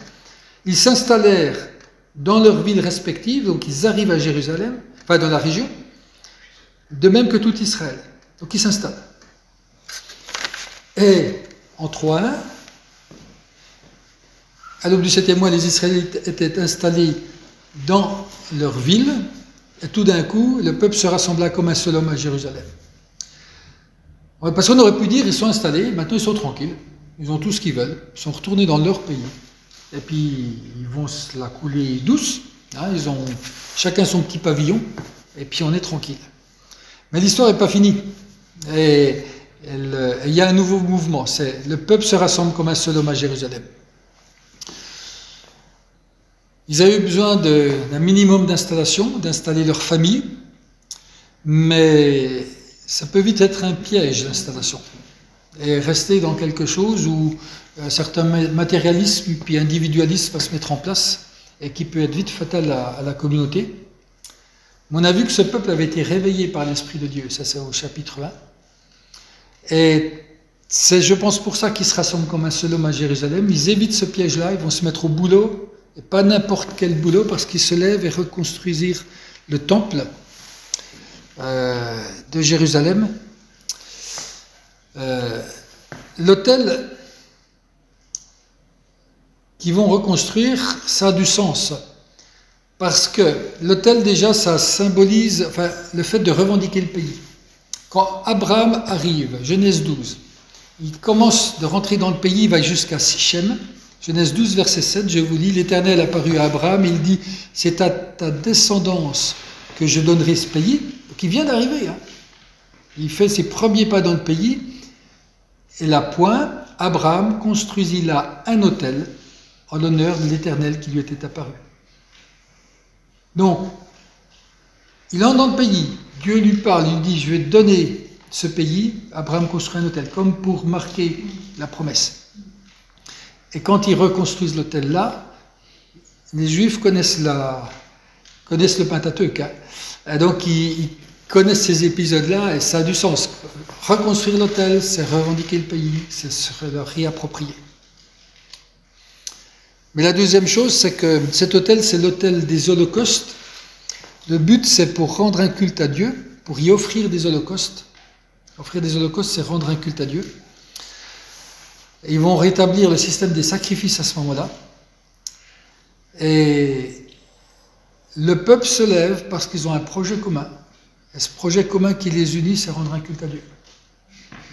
Ils s'installèrent dans leurs villes respectives, donc ils arrivent à Jérusalem, enfin dans la région, de même que tout Israël. Donc ils s'installent. Et en 3.1, à l'aube du 7e mois, les Israélites étaient installés dans leur ville, et tout d'un coup, le peuple se rassembla comme un seul homme à Jérusalem. Parce qu'on aurait pu dire, ils sont installés, maintenant ils sont tranquilles, ils ont tout ce qu'ils veulent, ils sont retournés dans leur pays. Et puis, ils vont se la couler douce, hein, ils ont chacun son petit pavillon, et puis on est tranquille. Mais l'histoire n'est pas finie. Et il y a un nouveau mouvement, c'est le peuple se rassemble comme un seul homme à Jérusalem. Ils avaient eu besoin d'un minimum d'installation, d'installer leur famille, mais ça peut vite être un piège, l'installation. Et rester dans quelque chose où un certain matérialisme puis individualisme va se mettre en place et qui peut être vite fatal à la communauté. On a vu que ce peuple avait été réveillé par l'Esprit de Dieu, ça c'est au chapitre 1. Et c'est, je pense, pour ça qu'ils se rassemblent comme un seul homme à Jérusalem. Ils évitent ce piège-là, ils vont se mettre au boulot, et pas n'importe quel boulot, parce qu'ils se lèvent et reconstruisent le temple de Jérusalem. L'autel qu'ils vont reconstruire, ça a du sens. Parce que l'autel, déjà, ça symbolise le fait de revendiquer le pays. Quand Abraham arrive, Genèse 12, il commence de rentrer dans le pays, il va jusqu'à Sichem. Genèse 12, verset 7, je vous lis, l'Éternel apparut à Abraham, il dit, c'est à ta descendance que je donnerai ce pays. Donc il vient d'arriver. Hein. Il fait ses premiers pas dans le pays. Et là, point, Abraham construisit là un autel en l'honneur de l'Éternel qui lui était apparu. Donc, il entre dans le pays, Dieu lui parle, il dit, je vais te donner ce pays, Abraham construit un autel, comme pour marquer la promesse. Et quand ils reconstruisent l'autel là, les Juifs connaissent le Pentateuque, hein. Et donc ils connaissent ces épisodes-là et ça a du sens. Reconstruire l'autel, c'est revendiquer le pays, c'est se le réapproprier. Mais la deuxième chose, c'est que cet autel, c'est l'autel des holocaustes. Le but, c'est pour rendre un culte à Dieu, pour y offrir des holocaustes. Offrir des holocaustes, c'est rendre un culte à Dieu. Et ils vont rétablir le système des sacrifices à ce moment-là. Et le peuple se lève parce qu'ils ont un projet commun. Et ce projet commun qui les unit, c'est rendre un culte à Dieu.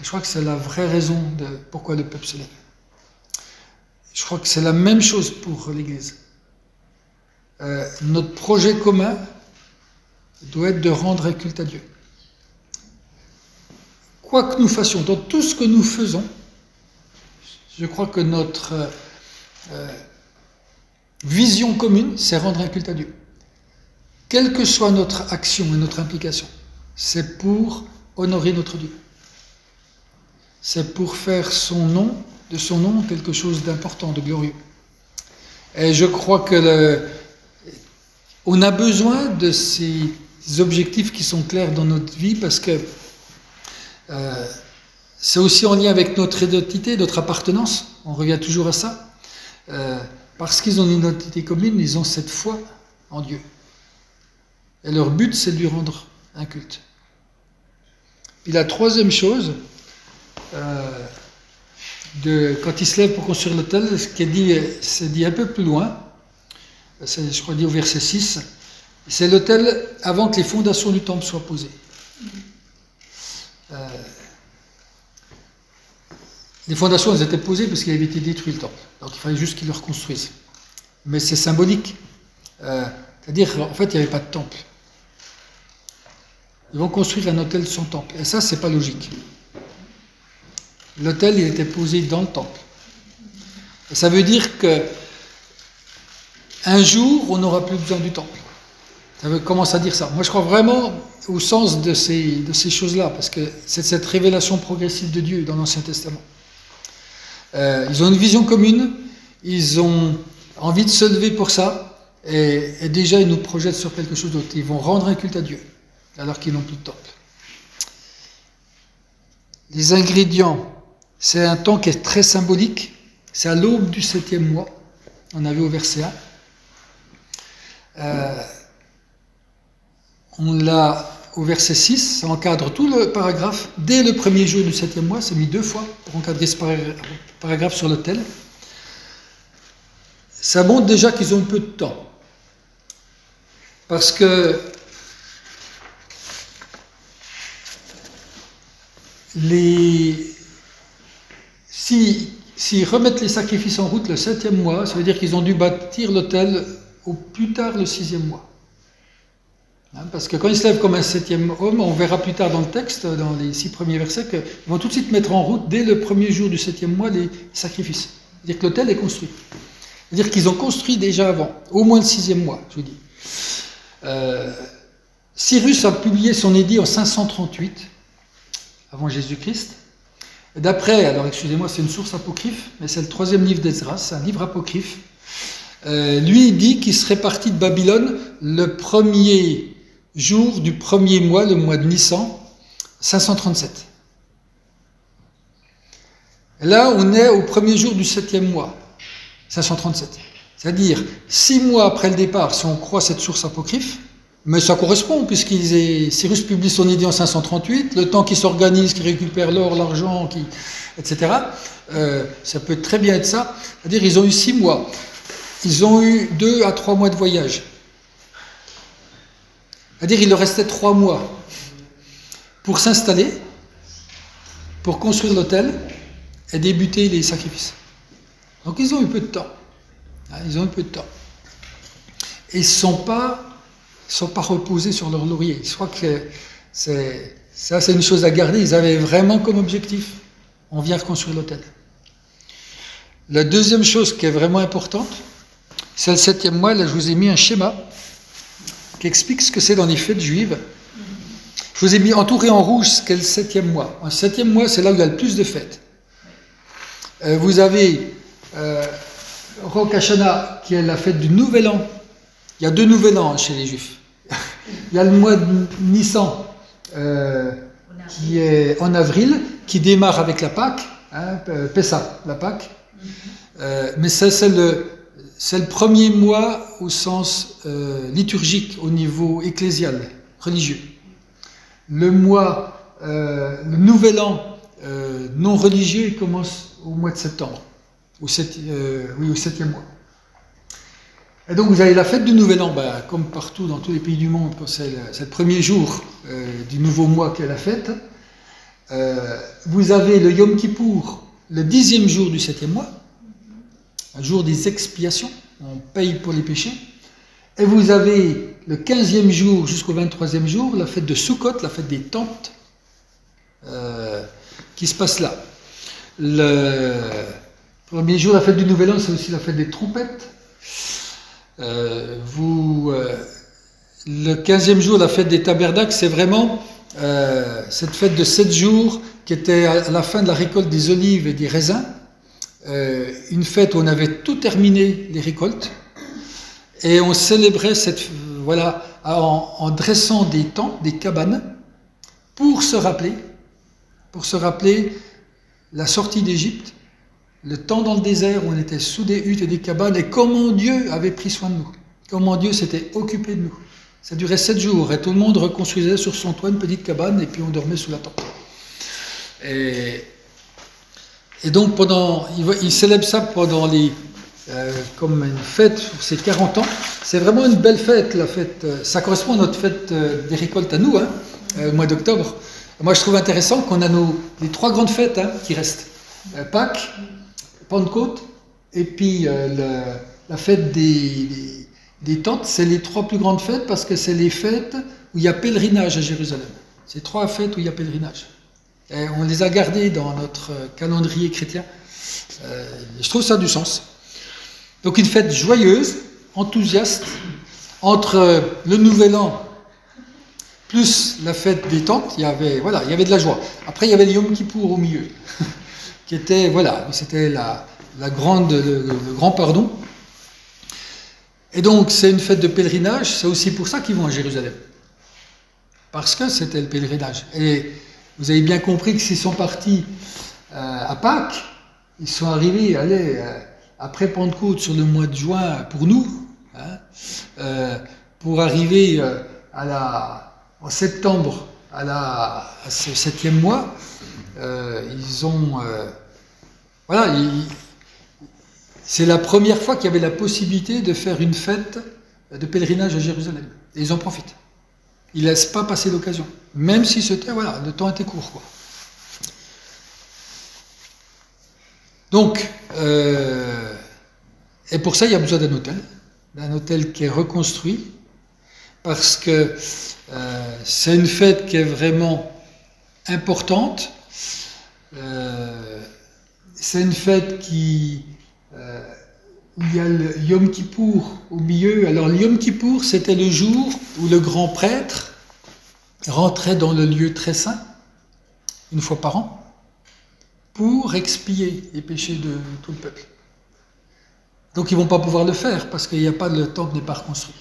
Et je crois que c'est la vraie raison de pourquoi le peuple se lève. Je crois que c'est la même chose pour l'Église. Notre projet commun doit être de rendre un culte à Dieu. Quoi que nous fassions, dans tout ce que nous faisons, je crois que notre vision commune, c'est rendre un culte à Dieu. Quelle que soit notre action et notre implication, c'est pour honorer notre Dieu. C'est pour faire de son nom quelque chose d'important, de glorieux. Et je crois que on a besoin de ces objectifs qui sont clairs dans notre vie parce que c'est aussi en lien avec notre identité, notre appartenance. On revient toujours à ça. Parce qu'ils ont une identité commune, ils ont cette foi en Dieu. Et leur but, c'est de lui rendre un culte. Et la troisième chose, quand ils se lèvent pour construire l'autel, ce qui est dit, c'est dit un peu plus loin, c'est, je crois, dit au verset 6, c'est l'autel avant que les fondations du temple soient posées. Les fondations, elles étaient posées parce qu'il avait été détruit le temple. Donc il fallait juste qu'ils le reconstruisent. Mais c'est symbolique. C'est-à-dire, en fait, il n'y avait pas de temple. Ils vont construire un autel sans temple. Et ça, c'est pas logique. L'autel, il était posé dans le temple. Et ça veut dire que un jour, on n'aura plus besoin du temple. Ça commence à dire ça. Moi, je crois vraiment au sens de ces choses-là, parce que c'est cette révélation progressive de Dieu dans l'Ancien Testament. Ils ont une vision commune, ils ont envie de se lever pour ça, et déjà, ils nous projettent sur quelque chose d'autre. Ils vont rendre un culte à Dieu, alors qu'ils n'ont plus de temple. Les ingrédients, c'est un temps qui est très symbolique. C'est à l'aube du 7e mois. On a vu au verset 1. On l'a au verset 6, ça encadre tout le paragraphe. Dès le premier jour du 7e mois, c'est mis 2 fois pour encadrer ce paragraphe sur l'autel. Ça montre déjà qu'ils ont peu de temps. Parce que s'ils remettent les sacrifices en route le 7e mois, ça veut dire qu'ils ont dû bâtir l'autel au plus tard le 6e mois. Hein, parce que quand ils se lèvent comme un 7e homme, on verra plus tard dans le texte, dans les 6 premiers versets, qu'ils vont tout de suite mettre en route, dès le premier jour du 7e mois, les sacrifices. C'est-à-dire que l'autel est construit. C'est-à-dire qu'ils ont construit déjà avant, au moins le 6e mois, je vous dis. Cyrus a publié son édit en 538, avant Jésus-Christ. D'après, alors excusez-moi, c'est une source apocryphe, mais c'est le 3e livre d'Esdras, c'est un livre apocryphe. Lui, il dit qu'il serait parti de Babylone le premier jour du premier mois, le mois de Nissan, 537. Et là, on est au premier jour du 7e mois, 537. C'est-à-dire 6 mois après le départ, si on croit cette source apocryphe, mais ça correspond, Cyrus publie son édit en 538, le temps qu'il s'organise, qu'il récupère l'or, l'argent, etc. Ça peut très bien être ça. C'est-à-dire ils ont eu 6 mois. Ils ont eu 2 à 3 mois de voyage. C'est-à-dire il leur restait 3 mois pour s'installer, pour construire l'autel et débuter les sacrifices. Donc ils ont eu peu de temps. Ils ont eu peu de temps. Et ils ne sont pas reposés sur leur laurier. Je crois que c'est une chose à garder. Ils avaient vraiment comme objectif, on vient reconstruire l'autel. La deuxième chose qui est vraiment importante, c'est le 7e mois. Là, je vous ai mis un schéma qui explique ce que c'est dans les fêtes juives. Je vous ai mis entouré en rouge ce qu'est le 7e mois. Le 7e mois, c'est là où il y a le plus de fêtes. Vous avez Rosh Hashanah, qui est la fête du Nouvel An. Il y a 2 Nouvel An chez les Juifs. Il y a le mois de Nissan, qui est en avril, qui démarre avec la Pâque, Pessah, la Pâque. Mais ça, c'est le premier mois au sens liturgique, au niveau ecclésial, religieux. Le Nouvel An non religieux, il commence au mois de septembre, au 7e mois. Et donc vous avez la fête du Nouvel An, comme partout dans tous les pays du monde, c'est le premier jour du nouveau mois qu'est la fête. Vous avez le Yom Kippour, le 10e jour du 7e mois, un jour des expiations, on paye pour les péchés. Et vous avez le 15e jour jusqu'au 23e jour, la fête de Sukkot, la fête des tentes, qui se passe là. Le premier jour, la fête du Nouvel An, c'est aussi la fête des trompettes. Le 15e jour, la fête des tabernacles, c'est vraiment cette fête de 7 jours qui était à la fin de la récolte des olives et des raisins. Une fête où on avait tout terminé les récoltes et on célébrait en dressant des tentes, des cabanes pour se rappeler la sortie d'Égypte, le temps dans le désert où on était sous des huttes et des cabanes, et comment Dieu avait pris soin de nous, comment Dieu s'était occupé de nous. Ça durait 7 jours, et tout le monde reconstruisait sur son toit une petite cabane, et puis on dormait sous la tente. Et donc il célèbre ça pendant comme une fête pour ses 40 ans. C'est vraiment une belle fête, la fête. Ça correspond à notre fête des récoltes à nous, au mois d'octobre. Moi je trouve intéressant qu'on a les 3 grandes fêtes qui restent. Pâques, Pentecôte, et puis la fête des tentes, c'est les 3 plus grandes fêtes parce que c'est les fêtes où il y a pèlerinage à Jérusalem. C'est 3 fêtes où il y a pèlerinage. Et on les a gardées dans notre calendrier chrétien. Je trouve ça a du sens. Donc une fête joyeuse, enthousiaste, entre le Nouvel An plus la fête des tentes, il y avait de la joie. Après, il y avait le Yom Kippour au milieu, qui était, c'était le grand pardon. Et donc, c'est une fête de pèlerinage, c'est aussi pour ça qu'ils vont à Jérusalem. Parce que c'était le pèlerinage. Et vous avez bien compris que s'ils sont partis à Pâques, ils sont arrivés, après Pentecôte, sur le mois de juin, pour nous, pour arriver en septembre, à ce 7e mois, c'est la première fois qu'il y avait la possibilité de faire une fête de pèlerinage à Jérusalem. Et ils en profitent. Ils ne laissent pas passer l'occasion. Même si le temps était court, Donc, et pour ça, il y a besoin d'un autel qui est reconstruit, parce que c'est une fête qui est vraiment importante. C'est une fête où il y a le Yom Kippour au milieu. Alors, le Yom Kippour, c'était le jour où le grand prêtre rentrait dans le lieu très saint, une fois par an, pour expier les péchés de tout le peuple. Donc, ils ne vont pas pouvoir le faire, parce qu'il n'y a pas, le temple n'est pas reconstruit.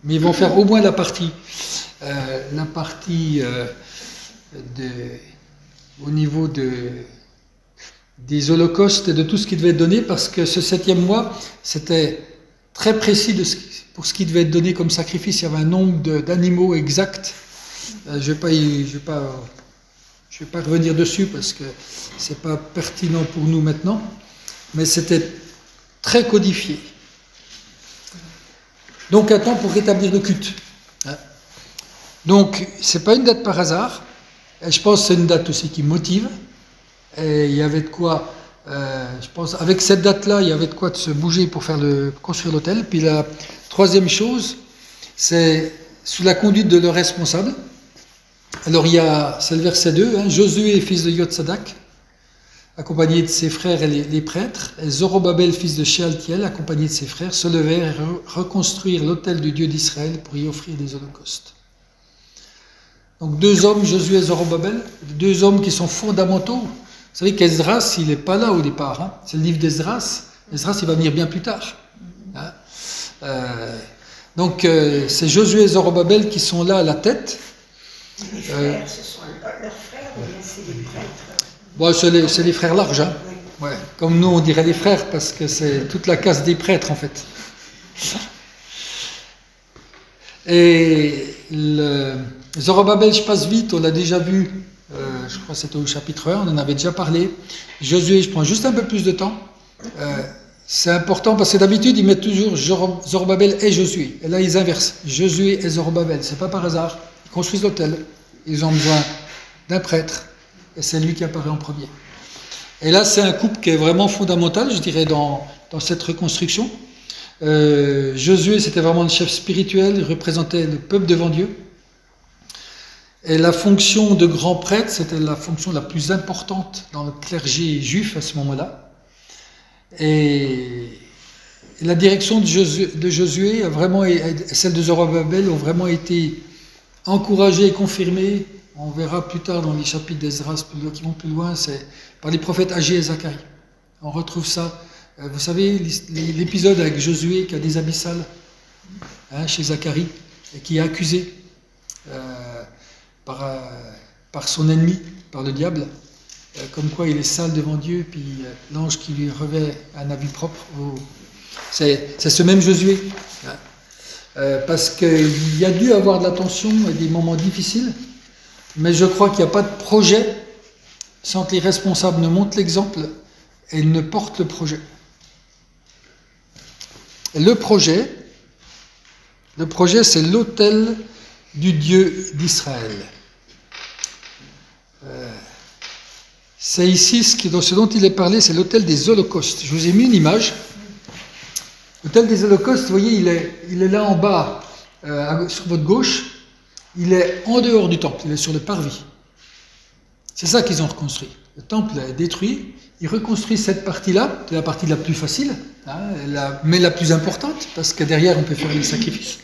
Mais ils vont faire au moins la partie au niveau des holocaustes et de tout ce qui devait être donné, parce que ce 7e mois, c'était très précis pour ce qui devait être donné comme sacrifice. Il y avait un nombre d'animaux exact. Je vais pas revenir dessus, parce que ce n'est pas pertinent pour nous maintenant, mais c'était très codifié. Donc un temps pour rétablir le culte. Donc c'est pas une date par hasard, et je pense que c'est une date aussi qui motive, et il y avait de quoi, je pense, avec cette date-là, il y avait de quoi de se bouger pour construire l'autel. Puis la troisième chose, c'est sous la conduite de leurs responsables. Alors c'est le verset 2, Josué, fils de Yotsadak, accompagné de ses frères et les prêtres, et Zorobabel, fils de Shealtiel, accompagné de ses frères, se levèrent et reconstruire l'autel du Dieu d'Israël pour y offrir des holocaustes. Donc 2 hommes, Josué et Zorobabel, 2 hommes qui sont fondamentaux. Vous savez qu'Esdras, il n'est pas là au départ. C'est le livre d'Esdras. Esdras, il va venir bien plus tard. Donc c'est Josué et Zorobabel qui sont là à la tête. Les frères, ce sont leurs frères, ou bien c'est les prêtres? Bon, c'est les frères larges, Oui. Ouais. Comme nous on dirait les frères, parce que c'est toute la caste des prêtres en fait. Et Zorobabel, je passe vite, on l'a déjà vu, je crois que c'était au chapitre 1, on en avait déjà parlé. Josué, je prends juste un peu plus de temps. C'est important parce que d'habitude ils mettent toujours Zorobabel et Josué. Et là ils inversent, Josué et Zorobabel, c'est pas par hasard. Ils construisent l'autel, ils ont besoin d'un prêtre, et c'est lui qui apparaît en premier. Et là, c'est un couple qui est vraiment fondamental, je dirais, dans cette reconstruction. Josué, c'était vraiment le chef spirituel, il représentait le peuple devant Dieu. Et la fonction de grand prêtre, c'était la fonction la plus importante dans le clergé juif à ce moment-là. Et la direction de Josué et celle de Zorobabel ont vraiment été encouragées et confirmées. On verra plus tard dans les chapitres d'Esdras qui vont plus loin, c'est par les prophètes Agé et Zacharie. On retrouve ça. Vous savez, l'épisode avec Josué qui a des abyssales chez Zacharie, et qui est accusé par son ennemi, par le diable, comme quoi il est sale devant Dieu, puis l'ange qui lui revêt un habit propre. C'est ce même Josué. Parce qu'il y a dû avoir de la tension et des moments difficiles, mais je crois qu'il n'y a pas de projet sans que les responsables ne montrent l'exemple et ne portent le projet. Et le projet, c'est l'autel du Dieu d'Israël. C'est ici ce dont il est parlé, c'est l'autel des holocaustes. Je vous ai mis une image. L'autel des holocaustes, vous voyez, il est là en bas, sur votre gauche. Il est en dehors du temple, il est sur le parvis. C'est ça qu'ils ont reconstruit. Le temple est détruit, ils reconstruisent cette partie-là, c'est la partie la plus facile, mais la plus importante, parce que derrière on peut faire les sacrifices.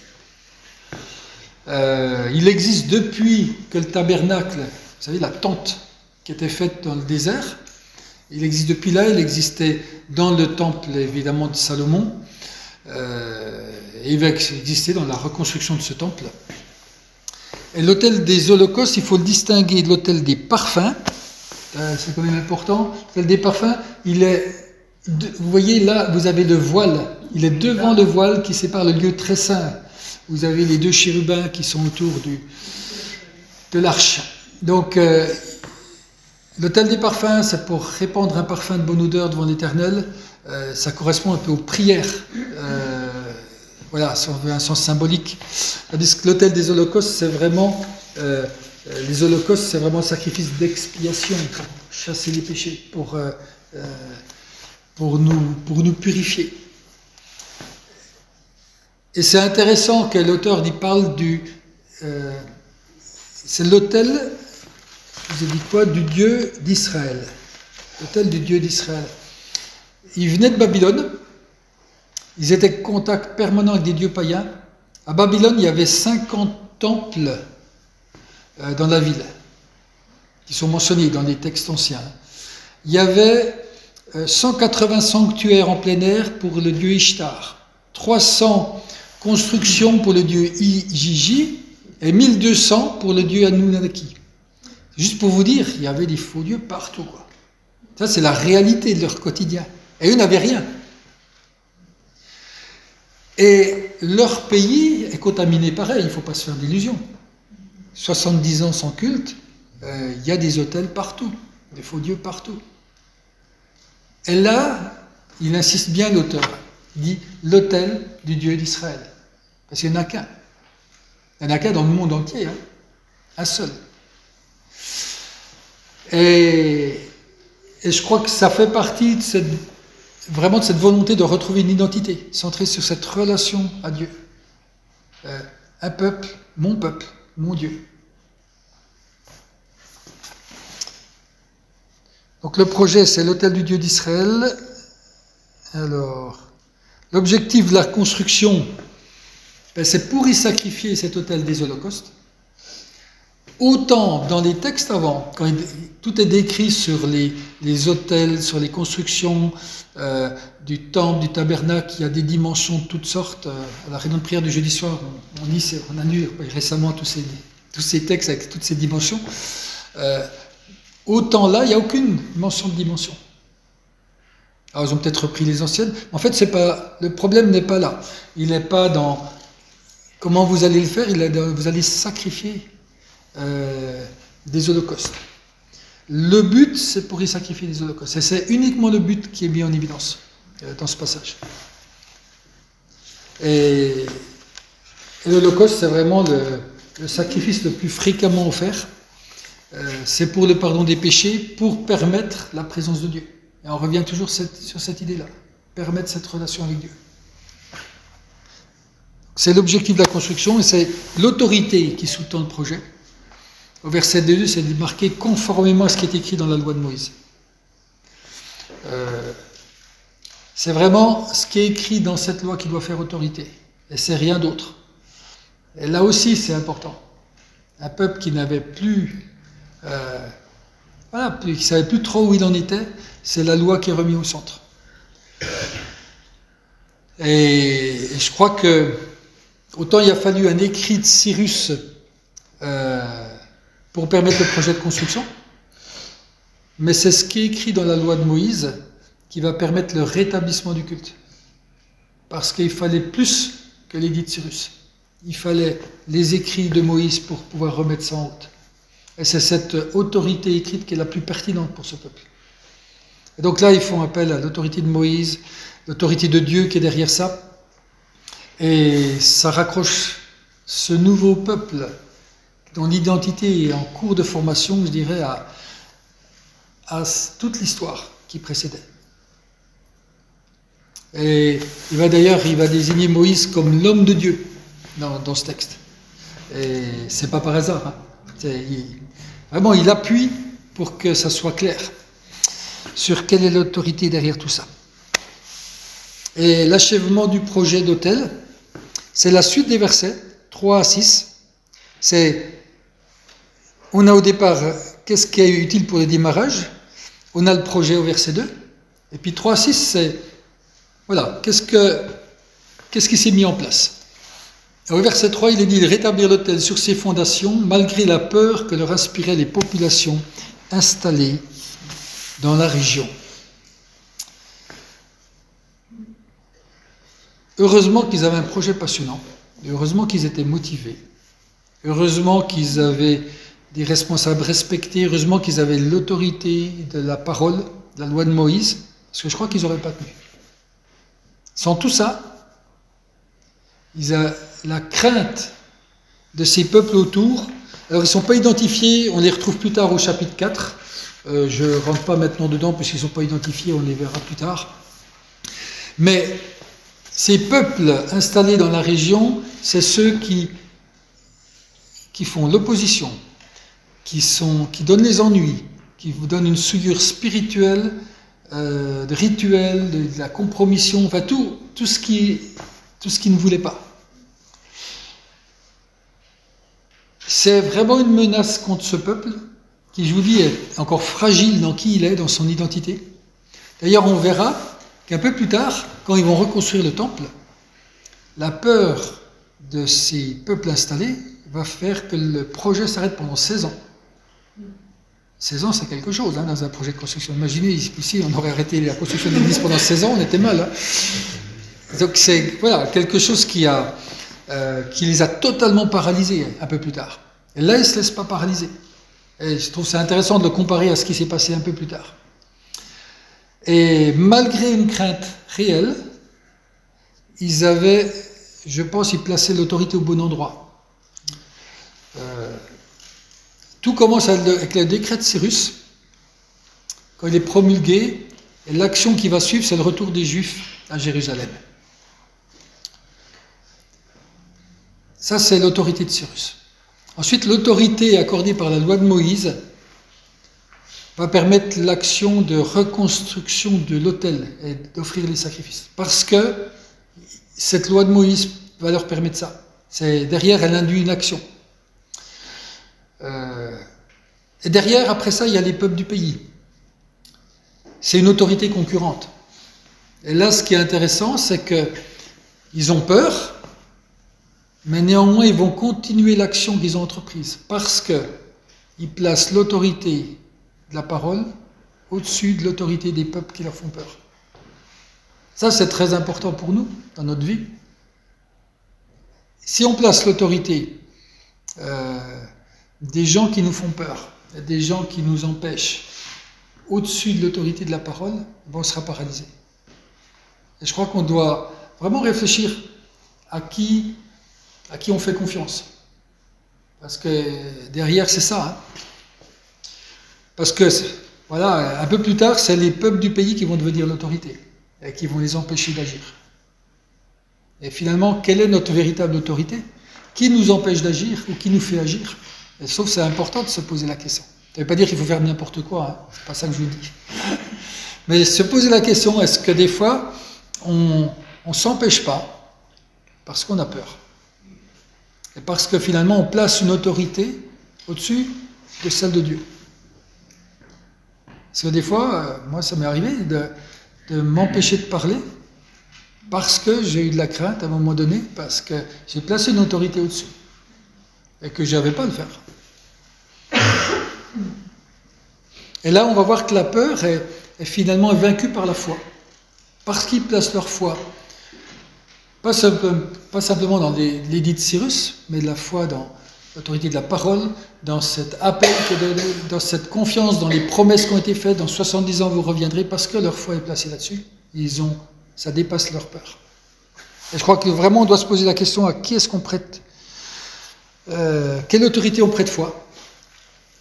Il existe depuis que le tabernacle, vous savez, la tente qui était faite dans le désert, il existe depuis là, il existait dans le temple évidemment de Salomon, et il va exister dans la reconstruction de ce temple. Et l'autel des holocaustes, il faut le distinguer de l'autel des parfums. C'est quand même important. L'autel des parfums, vous voyez là, vous avez le voile. Il est devant le voile qui sépare le lieu très saint. Vous avez les 2 chérubins qui sont autour de l'arche. Donc, l'autel des parfums, c'est pour répandre un parfum de bonne odeur devant l'Éternel. Ça correspond un peu aux prières. Voilà, ça a un sens symbolique. Tandis que l'autel des holocaustes, c'est vraiment les holocaustes, c'est vraiment un sacrifice d'expiation pour chasser les péchés, pour pour nous purifier. Et c'est intéressant que l'auteur y parle c'est l'autel, je vous ai dit quoi, du Dieu d'Israël. L'autel du Dieu d'Israël. Ils venaient de Babylone, ils étaient en contact permanent avec des dieux païens. À Babylone, il y avait 50 temples dans la ville, qui sont mentionnés dans les textes anciens. Il y avait 180 sanctuaires en plein air pour le dieu Ishtar, 300 constructions pour le dieu Ijiji et 1200 pour le dieu Anunnaki. Juste pour vous dire, il y avait des faux dieux partout, quoi. Ça, c'est la réalité de leur quotidien. Et eux n'avaient rien. Et leur pays est contaminé pareil, il ne faut pas se faire d'illusions. 70 ans sans culte, il y a des autels partout, des faux dieux partout. Et là, il insiste bien l'auteur, il dit l'autel du Dieu d'Israël. Parce qu'il n'y en a qu'un. Il n'y en a qu'un dans le monde entier, hein. Un seul. Et je crois que ça fait partie de cette volonté de retrouver une identité, centrée sur cette relation à Dieu. Un peuple, mon Dieu. Donc le projet, c'est l'autel du Dieu d'Israël. Alors, l'objectif de la construction, c'est pour y sacrifier cet autel des holocaustes. Autant dans les textes avant, quand tout est décrit sur les autels, sur les constructions du temple, du tabernacle, il y a des dimensions de toutes sortes. À la réunion de prière du jeudi soir, on a lu récemment tous ces textes avec toutes ces dimensions. Autant là, il n'y a aucune mention de dimension. Alors ils ont peut-être repris les anciennes. En fait, le problème n'est pas là. Il n'est pas dans comment vous allez le faire, vous allez sacrifier des holocaustes. Le but, c'est pour y sacrifier des holocaustes. Et c'est uniquement le but qui est mis en évidence dans ce passage. Et l'holocauste, c'est vraiment le sacrifice le plus fréquemment offert. C'est pour le pardon des péchés, pour permettre la présence de Dieu. Et on revient toujours sur cette idée-là, permettre cette relation avec Dieu. C'est l'objectif de la construction et c'est l'autorité qui sous-tend le projet. Au verset 2, c'est marqué conformément à ce qui est écrit dans la loi de Moïse. C'est vraiment ce qui est écrit dans cette loi qui doit faire autorité. Et c'est rien d'autre. Et là aussi, c'est important. Un peuple qui n'avait plus... qui ne savait plus trop où il en était, c'est la loi qui est remise au centre. Et je crois que autant il a fallu un écrit de Cyrus pour permettre le projet de construction, mais c'est ce qui est écrit dans la loi de Moïse qui va permettre le rétablissement du culte. Parce qu'il fallait plus que l'édit de Cyrus. Il fallait les écrits de Moïse pour pouvoir remettre ça en route. Et c'est cette autorité écrite qui est la plus pertinente pour ce peuple. Et donc là, ils font appel à l'autorité de Moïse, l'autorité de Dieu qui est derrière ça. Et ça raccroche ce nouveau peuple dont l'identité est en cours de formation, je dirais, à toute l'histoire qui précédait. Et il va désigner Moïse comme l'homme de Dieu dans ce texte. Et c'est pas par hasard, hein. Vraiment, il appuie pour que ça soit clair sur quelle est l'autorité derrière tout ça. Et l'achèvement du projet d'autel, c'est la suite des versets 3 à 6. On a au départ, qu'est-ce qui est utile pour le démarrage? On a le projet au verset 2. Et puis 3 à 6, c'est, voilà, qu'est-ce qui s'est mis en place? Et au verset 3, il est dit de rétablir l'autel sur ses fondations, malgré la peur que leur inspiraient les populations installées dans la région. Heureusement qu'ils avaient un projet passionnant, heureusement qu'ils étaient motivés, heureusement qu'ils avaient des responsables respectés, heureusement qu'ils avaient l'autorité de la parole, de la loi de Moïse, parce que je crois qu'ils n'auraient pas tenu. Sans tout ça, la crainte de ces peuples autour, alors ils ne sont pas identifiés, on les retrouve plus tard au chapitre 4, je ne rentre pas maintenant dedans puisqu'ils ne sont pas identifiés, on les verra plus tard. Mais ces peuples installés dans la région, c'est ceux qui font l'opposition, qui donnent les ennuis, qui vous donnent une souillure spirituelle, de rituels, de la compromission, enfin tout ce qui ne voulait pas. C'est vraiment une menace contre ce peuple, qui, je vous dis, est encore fragile dans qui il est, dans son identité. D'ailleurs, on verra qu'un peu plus tard, quand ils vont reconstruire le temple, la peur de ces peuples installés va faire que le projet s'arrête pendant 16 ans. 16 ans, c'est quelque chose, hein, dans un projet de construction. Imaginez, ici, on aurait arrêté la construction de l'église pendant 16 ans, on était mal. Hein. Donc c'est voilà, quelque chose qui les a totalement paralysés un peu plus tard. Et là, ils ne se laissent pas paralyser. Et je trouve ça intéressant de le comparer à ce qui s'est passé un peu plus tard. Et malgré une crainte réelle, ils avaient, je pense, ils plaçaient l'autorité au bon endroit. Tout commence avec le décret de Cyrus, quand il est promulgué, et l'action qui va suivre, c'est le retour des Juifs à Jérusalem. Ça, c'est l'autorité de Cyrus. Ensuite, l'autorité accordée par la loi de Moïse va permettre l'action de reconstruction de l'autel et d'offrir les sacrifices. Parce que cette loi de Moïse va leur permettre ça. Derrière, elle induit une action. Et derrière, après ça, il y a les peuples du pays. C'est une autorité concurrente. Et là, ce qui est intéressant, c'est qu'ils ont peur, mais néanmoins, ils vont continuer l'action qu'ils ont entreprise, parce qu'ils placent l'autorité de la parole au-dessus de l'autorité des peuples qui leur font peur. Ça, c'est très important pour nous, dans notre vie. Si on place l'autorité des gens qui nous font peur, des gens qui nous empêchent, au-dessus de l'autorité de la parole, on sera paralysé. Et je crois qu'on doit vraiment réfléchir à qui on fait confiance. Parce que derrière, c'est ça. Hein. Parce que, voilà, un peu plus tard, c'est les peuples du pays qui vont devenir l'autorité et qui vont les empêcher d'agir. Et finalement, quelle est notre véritable autorité? Qui nous empêche d'agir ou qui nous fait agir? Et sauf que c'est important de se poser la question. Ça ne veut pas dire qu'il faut faire n'importe quoi, hein. C'est pas ça que je vous dis. Mais se poser la question, est-ce que des fois, on ne s'empêche pas parce qu'on a peur? Et parce que finalement, on place une autorité au-dessus de celle de Dieu. Parce que des fois, moi, ça m'est arrivé de m'empêcher de parler parce que j'ai eu de la crainte à un moment donné, parce que j'ai placé une autorité au-dessus et que je n'avais pas à le faire. Et là, on va voir que la peur est finalement vaincue par la foi. Parce qu'ils placent leur foi, pas simplement dans l'édit de Cyrus, mais la foi dans l'autorité de la parole, dans cet appel, dans cette confiance, dans les promesses qui ont été faites, dans 70 ans vous reviendrez, parce que leur foi est placée là-dessus. Ça dépasse leur peur. Et je crois que vraiment on doit se poser la question à qui est-ce qu'on prête, quelle autorité on prête foi,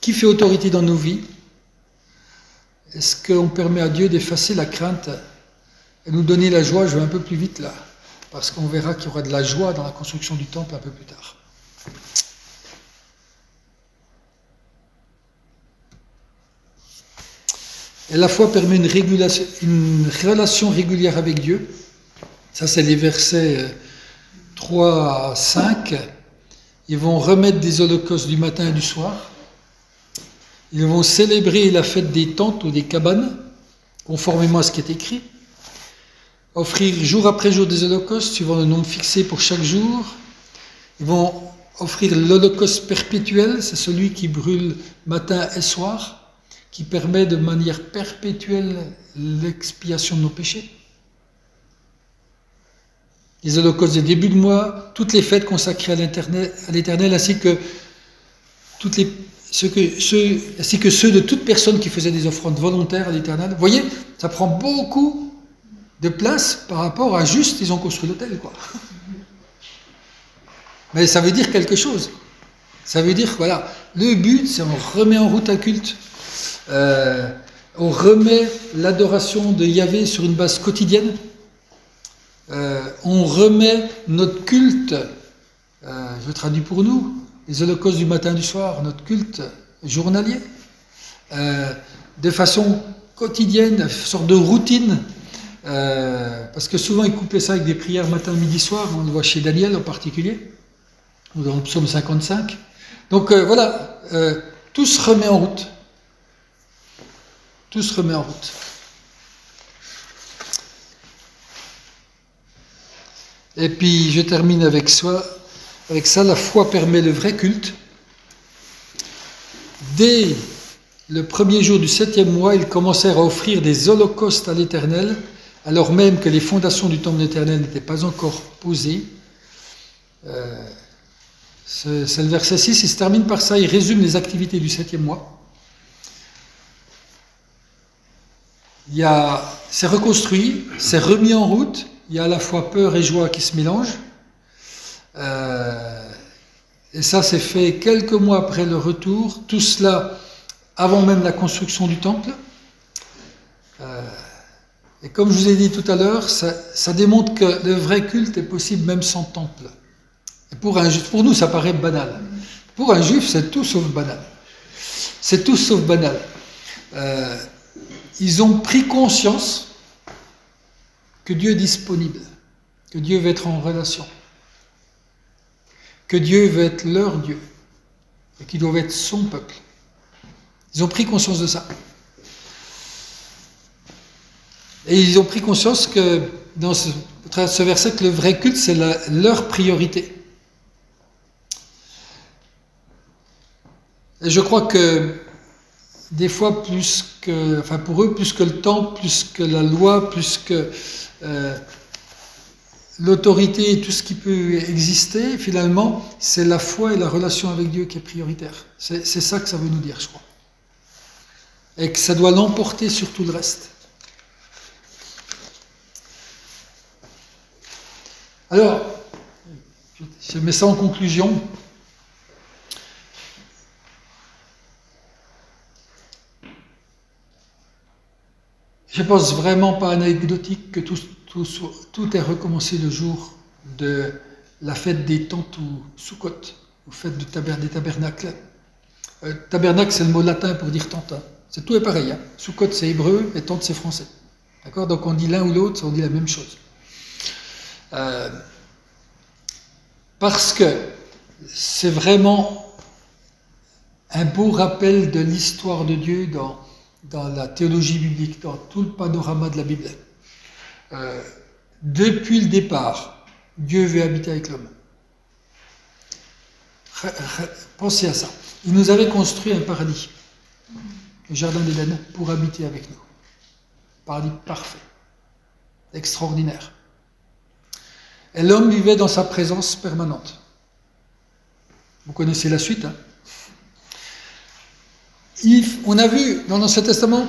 qui fait autorité dans nos vies. Est-ce qu'on permet à Dieu d'effacer la crainte et nous donner la joie? Je vais un peu plus vite là, parce qu'on verra qu'il y aura de la joie dans la construction du temple un peu plus tard. Et la foi permet une relation régulière avec Dieu. Ça, c'est les versets 3 à 5. Ils vont remettre des holocaustes du matin et du soir. Ils vont célébrer la fête des tentes ou des cabanes, conformément à ce qui est écrit. Offrir jour après jour des holocaustes, suivant le nombre fixé pour chaque jour. Ils vont offrir l'holocauste perpétuel, c'est celui qui brûle matin et soir, qui permet de manière perpétuelle l'expiation de nos péchés. Les holocaustes des débuts de mois, toutes les fêtes consacrées à l'Éternel, ainsi que ceux de toute personne qui faisait des offrandes volontaires à l'Éternel. Vous voyez, ça prend beaucoup de place par rapport à juste, ils ont construit l'autel, quoi. Mais ça veut dire quelque chose. Ça veut dire, voilà, le but, c'est on remet en route un culte. On remet l'adoration de Yahvé sur une base quotidienne. on remet notre culte, je traduis pour nous, les holocaustes du matin et du soir, notre culte journalier, de façon quotidienne, une sorte de routine, parce que souvent ils coupaient ça avec des prières matin, midi, soir, on le voit chez Daniel en particulier, ou dans le psaume 55. Donc voilà, tout se remet en route. Tout se remet en route. Et puis je termine avec ça, la foi permet le vrai culte. Dès le premier jour du 7e mois, ils commencèrent à offrir des holocaustes à l'Éternel, alors même que les fondations du temple de l'Éternel n'étaient pas encore posées. C'est le verset 6, il se termine par ça, il résume les activités du 7e mois. C'est reconstruit, c'est remis en route, il y a à la fois peur et joie qui se mélangent. Et ça s'est fait quelques mois après le retour, tout cela avant même la construction du temple. Et comme je vous ai dit tout à l'heure, ça démontre que le vrai culte est possible même sans temple. Et pour nous, ça paraît banal. Pour un juif, c'est tout sauf banal. C'est tout sauf banal. Ils ont pris conscience que Dieu est disponible, que Dieu veut être en relation, que Dieu veut être leur Dieu, et qu'ils doivent être son peuple. Ils ont pris conscience de ça. Et ils ont pris conscience que, dans ce verset, que le vrai culte, c'est leur priorité. Et je crois que des fois, pour eux, plus que le temple, plus que la loi, plus que l'autorité et tout ce qui peut exister, finalement, c'est la foi et la relation avec Dieu qui est prioritaire. C'est ça que ça veut nous dire, je crois. Et que ça doit l'emporter sur tout le reste. Alors, je mets ça en conclusion. Je pense vraiment pas anecdotique que tout est recommencé le jour de la fête des tentes ou Sukkot, ou fête des tabernacles. Tabernacle, c'est le mot latin pour dire tente. Hein. Tout est pareil. Hein. Sukkot, c'est hébreu, et tente, c'est français. D'accord ? Donc on dit l'un ou l'autre, on dit la même chose. Parce que c'est vraiment un beau rappel de l'histoire de Dieu dans la théologie biblique, dans tout le panorama de la Bible. Depuis le départ, Dieu veut habiter avec l'homme. Pensez à ça. Il nous avait construit un paradis, le jardin d'Éden, pour habiter avec nous. Paradis parfait, extraordinaire. Et l'homme vivait dans sa présence permanente. Vous connaissez la suite, hein ? On a vu dans l'Ancien Testament,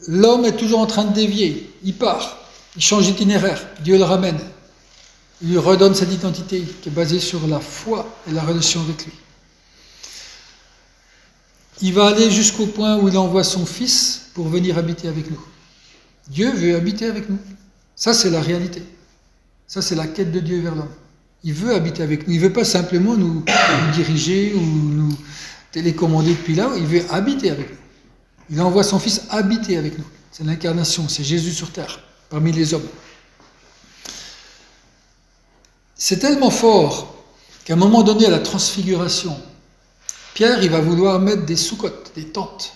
l'homme est toujours en train de dévier. Il part, il change d'itinéraire, Dieu le ramène. Il lui redonne cette identité qui est basée sur la foi et la relation avec lui. Il va aller jusqu'au point où il envoie son Fils pour venir habiter avec nous. Dieu veut habiter avec nous. Ça, c'est la réalité. Ça, c'est la quête de Dieu vers l'homme. Il veut habiter avec nous. Il ne veut pas simplement nous diriger ou nous télécommander depuis là. Il veut habiter avec nous. Il envoie son Fils habiter avec nous. C'est l'incarnation, c'est Jésus sur terre, parmi les hommes. C'est tellement fort qu'à un moment donné, à la transfiguration, Pierre, il va vouloir mettre des soukottes, des tentes,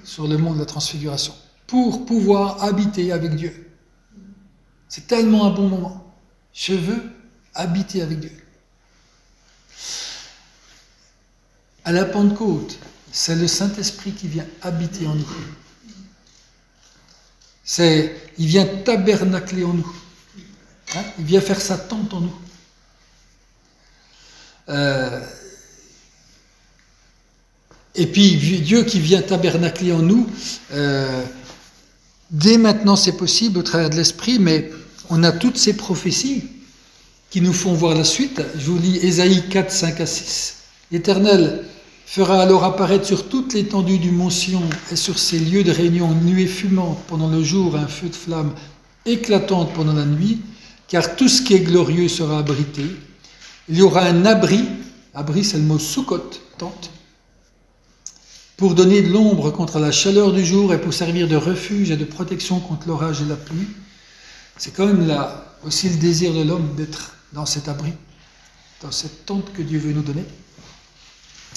sur le mont de la transfiguration, pour pouvoir habiter avec Dieu. C'est tellement un bon moment. Je veux habiter avec Dieu. À la Pentecôte, c'est le Saint-Esprit qui vient habiter en nous. Il vient tabernacler en nous. Hein? Il vient faire sa tente en nous. Et puis Dieu qui vient tabernacler en nous, dès maintenant c'est possible au travers de l'Esprit, mais on a toutes ces prophéties qui nous font voir la suite. Je vous lis Ésaïe 4, 5 à 6. L'Éternel fera alors apparaître sur toute l'étendue du mont Sion et sur ses lieux de réunion une nuée fumante pendant le jour, un feu de flamme éclatante pendant la nuit, car tout ce qui est glorieux sera abrité. Il y aura un abri c'est le mot Sukkot, tente, pour donner de l'ombre contre la chaleur du jour et pour servir de refuge et de protection contre l'orage et la pluie. C'est quand même là aussi le désir de l'homme d'être dans cet abri, dans cette tente que Dieu veut nous donner.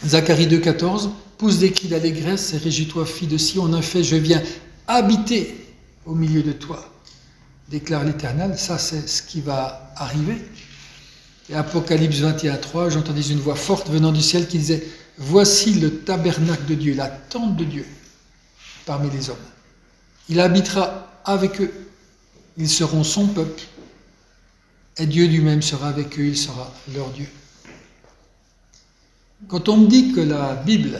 Zacharie 2,14, pousse des cris d'allégresse et réjouis-toi, fille de Sion, en effet, je viens habiter au milieu de toi, déclare l'Éternel. Ça, c'est ce qui va arriver. Et Apocalypse 21,3, j'entendis une voix forte venant du ciel qui disait « Voici le tabernacle de Dieu, la tente de Dieu parmi les hommes. Il habitera avec eux, ils seront son peuple, et Dieu lui-même sera avec eux, il sera leur Dieu. » Quand on me dit que la Bible,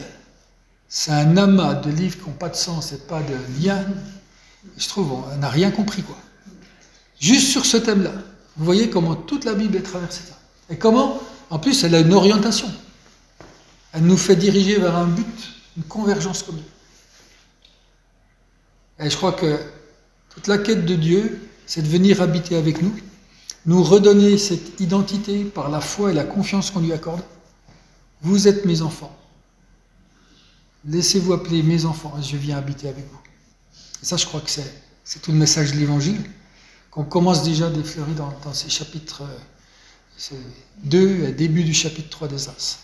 c'est un amas de livres qui n'ont pas de sens et pas de lien, je trouve qu'on n'a rien compris, quoi. Juste sur ce thème-là. Vous voyez comment toute la Bible est traversée ça. Et comment, en plus, elle a une orientation. Elle nous fait diriger vers un but, une convergence commune. Et je crois que toute la quête de Dieu, c'est de venir habiter avec nous, nous redonner cette identité par la foi et la confiance qu'on lui accorde. Vous êtes mes enfants. Laissez-vous appeler mes enfants et je viens habiter avec vous. Et ça, je crois que c'est tout le message de l'Évangile qu'on commence déjà à défleurer dans ces chapitres 2 et début du chapitre 3 des As.